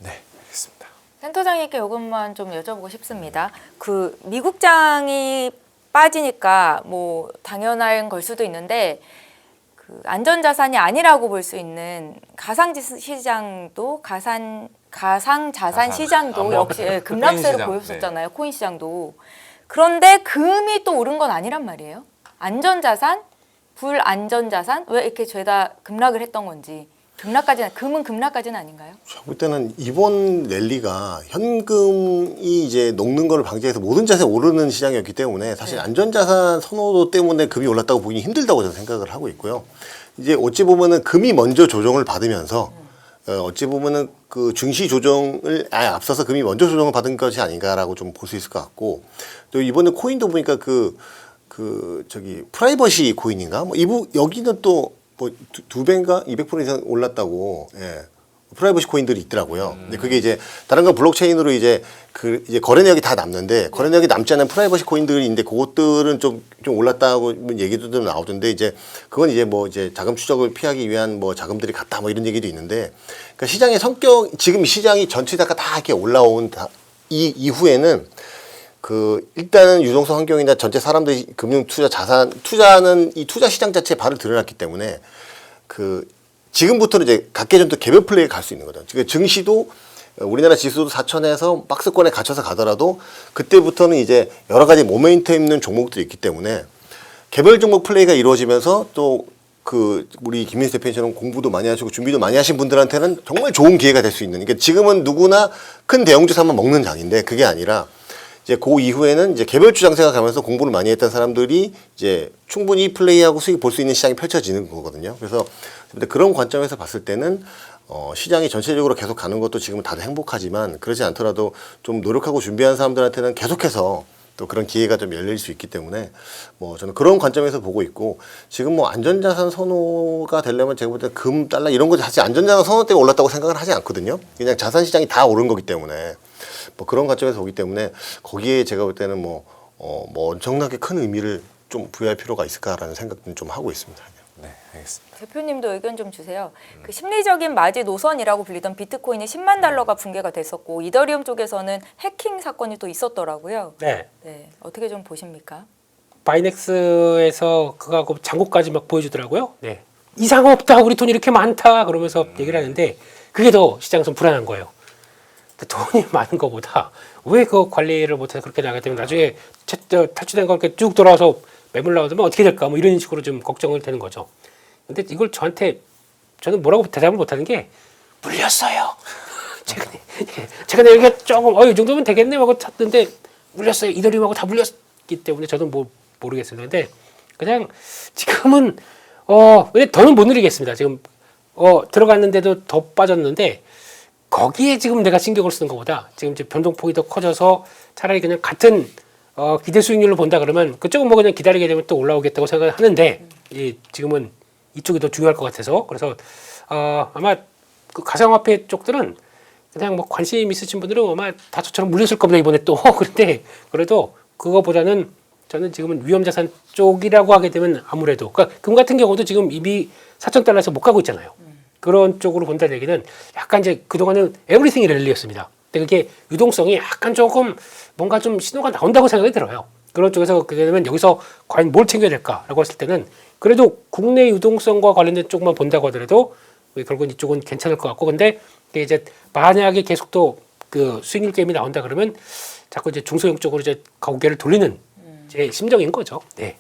네, 알겠습니다. 센터장님께 이것만 좀 여쭤보고 싶습니다. 그 미국장이 빠지니까 뭐 당연한 걸 수도 있는데 그 안전자산이 아니라고 볼 수 있는 가상시장도 가상자산 시장도 역시 급락세를 시장, 보였었잖아요. 코인 시장도. 그런데 금이 또 오른 건 아니란 말이에요. 안전자산, 불안전자산 왜 이렇게 죄다 급락을 했던 건지. 금은 급락까지는 아닌가요? 제가 볼 때는 이번 랠리가 현금이 이제 녹는 걸 방지해서 모든 자산이 오르는 시장이었기 때문에 사실 안전자산 선호도 때문에 금이 올랐다고 보기 힘들다고 저는 생각을 하고 있고요. 이제 어찌 보면은 금이 먼저 조정을 받으면서 어찌 보면은 그 증시 조정을 앞서서 금이 먼저 조정을 받은 것이 아닌가라고 좀 볼 수 있을 것 같고 또 이번에 코인도 보니까 저기 프라이버시 코인인가 뭐 여기는 또 뭐 두 배인가 200% 이상 올랐다고 프라이버시 코인들이 있더라고요. 근데 그게 이제 다른 건 블록체인으로 이제 이제 거래 내역이 다 남는데 거래 내역이 남지 않은 프라이버시 코인들이 있는데 그것들은 좀 올랐다고 얘기도 좀 나오던데 이제 그건 이제 뭐 이제 자금 추적을 피하기 위한 뭐 자금들이 갔다 뭐 이런 얘기도 있는데 그러니까 시장의 성격 지금 시장이 전체가 다 이렇게 올라온 이후에는 일단은 유동성 환경이나 전체 사람들이 금융 투자 투자는 이 투자 시장 자체에 발을 들여놨기 때문에 지금부터는 이제 각 계정도 개별 플레이에 갈 수 있는 거죠. 그러니까 증시도 우리나라 지수도 4천에서 박스권에 갇혀서 가더라도 그때부터는 이제 여러 가지 모멘텀 있는 종목들이 있기 때문에 개별 종목 플레이가 이루어지면서 또 우리 김민수 대표님처럼 공부도 많이 하시고 준비도 많이 하신 분들한테는 정말 좋은 기회가 될 수 있는. 그러니까 지금은 누구나 큰 대형주사만 먹는 장인데 그게 아니라 이제 그 이후에는 이제 개별주 장세가 가면서 공부를 많이 했던 사람들이 이제 충분히 플레이하고 수익 볼 수 있는 시장이 펼쳐지는 거거든요. 그래서 그런 관점에서 봤을 때는 시장이 전체적으로 계속 가는 것도 지금은 다들 행복하지만 그러지 않더라도 좀 노력하고 준비한 사람들한테는 계속해서 또 그런 기회가 좀 열릴 수 있기 때문에 뭐 저는 그런 관점에서 보고 있고 지금 뭐 안전자산 선호가 되려면 제가 볼 때 금, 달러 이런 거 사실 안전자산 선호 때문에 올랐다고 생각을 하지 않거든요. 그냥 자산 시장이 다 오른 거기 때문에 뭐 그런 관점에서 보기 때문에 거기에 제가 볼 때는 뭐 엄청나게 큰 의미를 좀 부여할 필요가 있을까라는 생각은 좀 하고 있습니다. 네, 알겠습니다. 대표님도 의견 좀 주세요. 그 심리적인 마지 노선이라고 불리던 비트코인이 10만 달러가 붕괴가 됐었고 이더리움 쪽에서는 해킹 사건이 또 있었더라고요. 네. 네, 어떻게 좀 보십니까? 바이넥스에서 그거하고 잔고까지 막 보여주더라고요. 네. 이상 없다. 우리 돈 이렇게 많다. 그러면서 얘기를 하는데 그게 더 시장에서 불안한 거예요. 돈이 많은 것보다 왜 그 관리를 못해서 그렇게 나가게 되면 나중에 탈취된 거 이렇게 쭉 돌아와서 매물 나오면 어떻게 될까 뭐 이런 식으로 좀 걱정을 되는 거죠. 근데 이걸 저는 뭐라고 대답을 못하는 게 물렸어요. 최근에 이렇게 조금 이 정도면 되겠네 하고 샀는데 물렸어요. 이더리움하고 다 물렸기 때문에 저는 뭐 모르겠습니다. 근데 그냥 지금은 근데 더는 못 누리겠습니다. 지금 들어갔는데도 더 빠졌는데 거기에 지금 내가 신경을 쓰는 것보다 지금 이제 변동폭이 더 커져서 차라리 그냥 같은 기대 수익률로 본다 그러면 그쪽은 뭐 그냥 기다리게 되면 또 올라오겠다고 생각을 하는데 지금은 이쪽이 더 중요할 것 같아서 그래서 아마 그 가상화폐 쪽들은 그냥 뭐 관심 있으신 분들은 아마 다 저처럼 물렸을 겁니다 이번에 또 그런데 그래도 그거보다는 저는 지금은 위험자산 쪽이라고 하게 되면 아무래도 그러니까 금 같은 경우도 지금 이미 4,000달러에서 못 가고 있잖아요. 그런 쪽으로 본다는 얘기는 약간 이제 그동안은 에브리띵이 랠리였습니다. 근데 그게 유동성이 약간 조금 뭔가 좀 신호가 나온다고 생각이 들어요. 그런 쪽에서 그게 되면 여기서 과연 뭘 챙겨야 될까라고 했을 때는 그래도 국내 유동성과 관련된 쪽만 본다고 하더라도 결국은 이쪽은 괜찮을 것 같고 근데 이제 만약에 계속 또 그 수익률 게임이 나온다 그러면 자꾸 이제 중소형 쪽으로 이제 고개를 돌리는 제 심정인 거죠. 네.